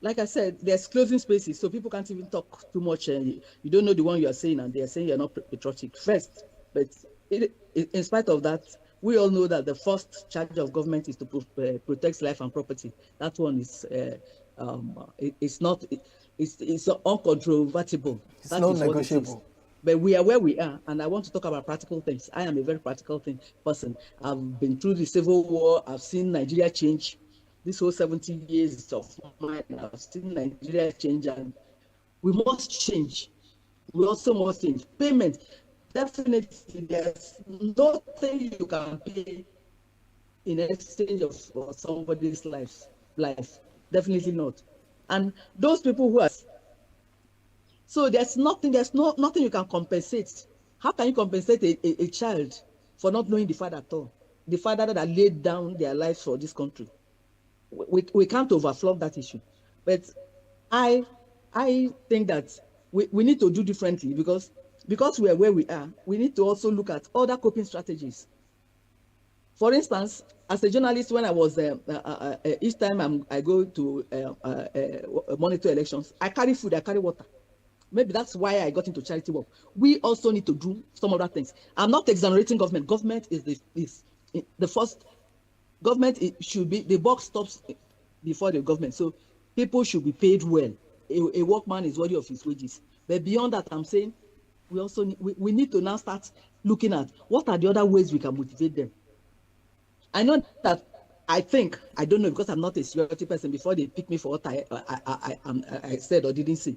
like I said, there's closing spaces, so people can't even talk too much. You don't know the one you are saying, and they are saying you're not patriotic first. But in spite of that, we all know that the first charge of government is to protect life and property. That one is it's uncontrovertible. It's not negotiable. But we are where we are, and I want to talk about practical things. I am a very practical person. I've been through the Civil War. I've seen Nigeria change. This whole 70 years of mine, I've seen Nigeria change, and we must change. We also must change. Payment, definitely, there's nothing you can pay in exchange of somebody's life. Definitely not. And those people who are, so there's nothing you can compensate. How can you compensate a child for not knowing the father at all? The father that laid down their lives for this country. We can't overflow that issue. But I think that we need to do differently because we are where we are. We need to also look at other coping strategies. For instance, as a journalist, when I was each time I go to monitor elections, I carry food, I carry water. Maybe that's why I got into charity work. We also need to do some other things. I'm not exonerating government. Government is the first. Government, it should be, the buck stops before the government. So people should be paid well. A workman is worthy of his wages. But beyond that, I'm saying we also we need to now start looking at what are the other ways we can motivate them. I know that I don't know because I'm not a security person before they pick me for what I said or didn't say.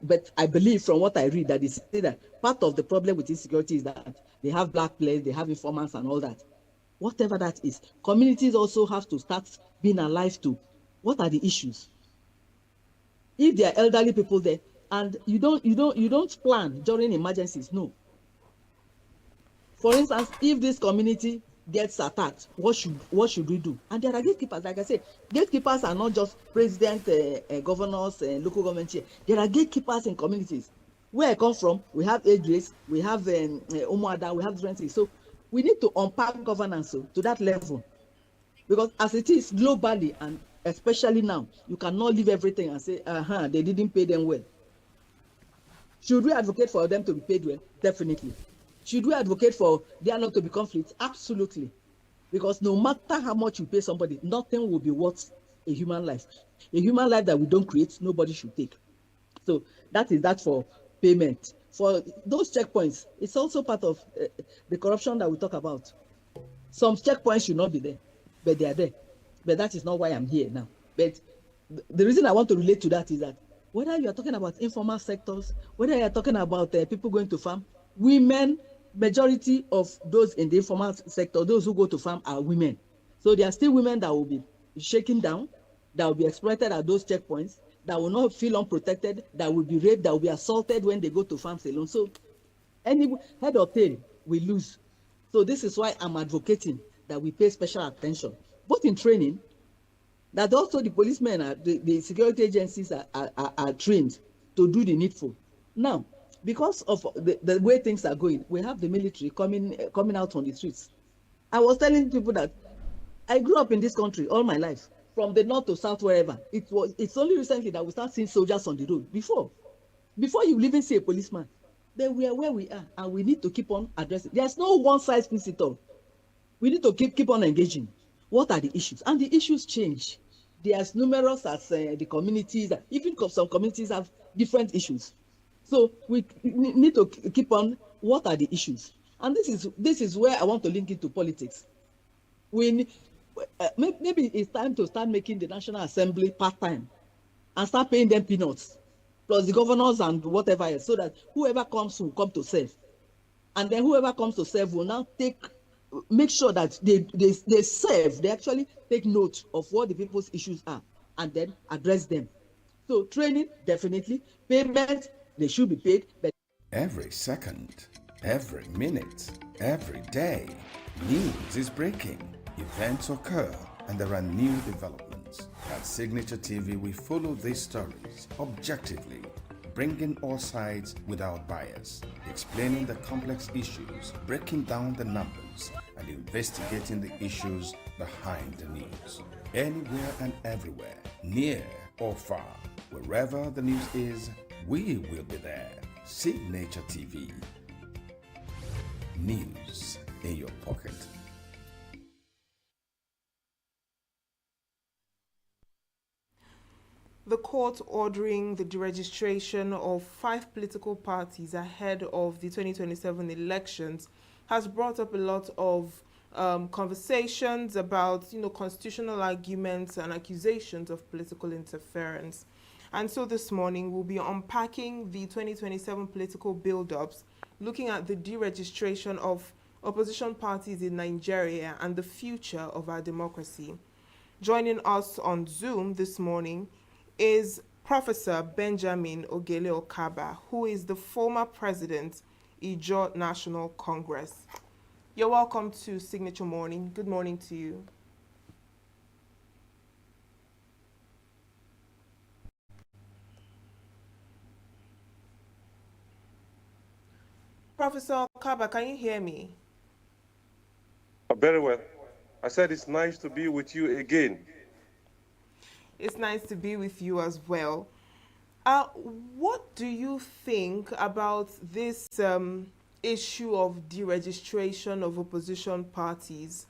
But I believe from what I read that they say that part of the problem with insecurity is that they have black players, they have informants and all that. Whatever that is, communities also have to start being alive to what are the issues. If there are elderly people there and you don't plan during emergencies, no. For instance, if this community gets attacked, what should we do? And there are gatekeepers, like I said, gatekeepers are not just president, governors, local government here. There are gatekeepers in communities. Where I come from, we have Idris, we have Umuada, we have different things. So we need to unpack governance to that level, because as it is globally and especially now, you cannot leave everything and say, they didn't pay them well. Should we advocate for them to be paid well? Definitely. Should we advocate for there not to be conflicts? Absolutely. Because no matter how much you pay somebody, nothing will be worth a human life. A human life that we don't create, nobody should take. So that is that for payment. For those checkpoints, it's also part of the corruption that we talk about. Some checkpoints should not be there, but they are there. But that is not why I'm here now. But the reason I want to relate to that is that whether you are talking about informal sectors, whether you are talking about people going to farm, women, majority of those in the informal sector, those who go to farm are women. So there are still women that will be shaken down, that will be exploited at those checkpoints, that will not feel unprotected, that will be raped, that will be assaulted when they go to farms alone. So any head or tail, we lose. So this is why I'm advocating that we pay special attention, both in training, that also the policemen, the security agencies are trained to do the needful. Now, because of the way things are going, we have the military coming out on the streets. I was telling people that I grew up in this country all my life, from the north to south, wherever. It's only recently that we start seeing soldiers on the road. Before you even see a policeman, then we are where we are, and we need to keep on addressing. There's no one size fits it all. We need to keep on engaging. What are the issues? And the issues change. They are as numerous as the communities. Even some communities have different issues. So we need to keep on what are the issues. And this is where I want to link it to politics. Maybe it's time to start making the National Assembly part-time and start paying them peanuts, plus the governors and whatever else, so that whoever comes will come to serve. And then whoever comes to serve will now make sure that they serve, they actually take note of what the people's issues are and then address them. So training, definitely. Payment, they should be paid. But every second, every minute, every day, news is breaking, events occur, and there are new developments. At Signature TV, we follow these stories objectively, bringing all sides without bias, explaining the complex issues, breaking down the numbers, and investigating the issues behind the news. Anywhere and everywhere, near or far, wherever the news is, we will be there. Signature TV. News in your pocket. The court ordering the deregistration of 5 political parties ahead of the 2027 elections has brought up a lot of conversations about, constitutional arguments and accusations of political interference. And so this morning we'll be unpacking the 2027 political build-ups, looking at the deregistration of opposition parties in Nigeria and the future of our democracy. Joining us on Zoom this morning is Professor Benjamin Ogele Okaba, who is the former president, Ijaw National Congress. You're welcome to Signature Morning. Good morning to you. Professor Okaba, can you hear me? Very well. I said it's nice to be with you again. It's nice to be with you as well. What do you think about this issue of deregistration of opposition parties?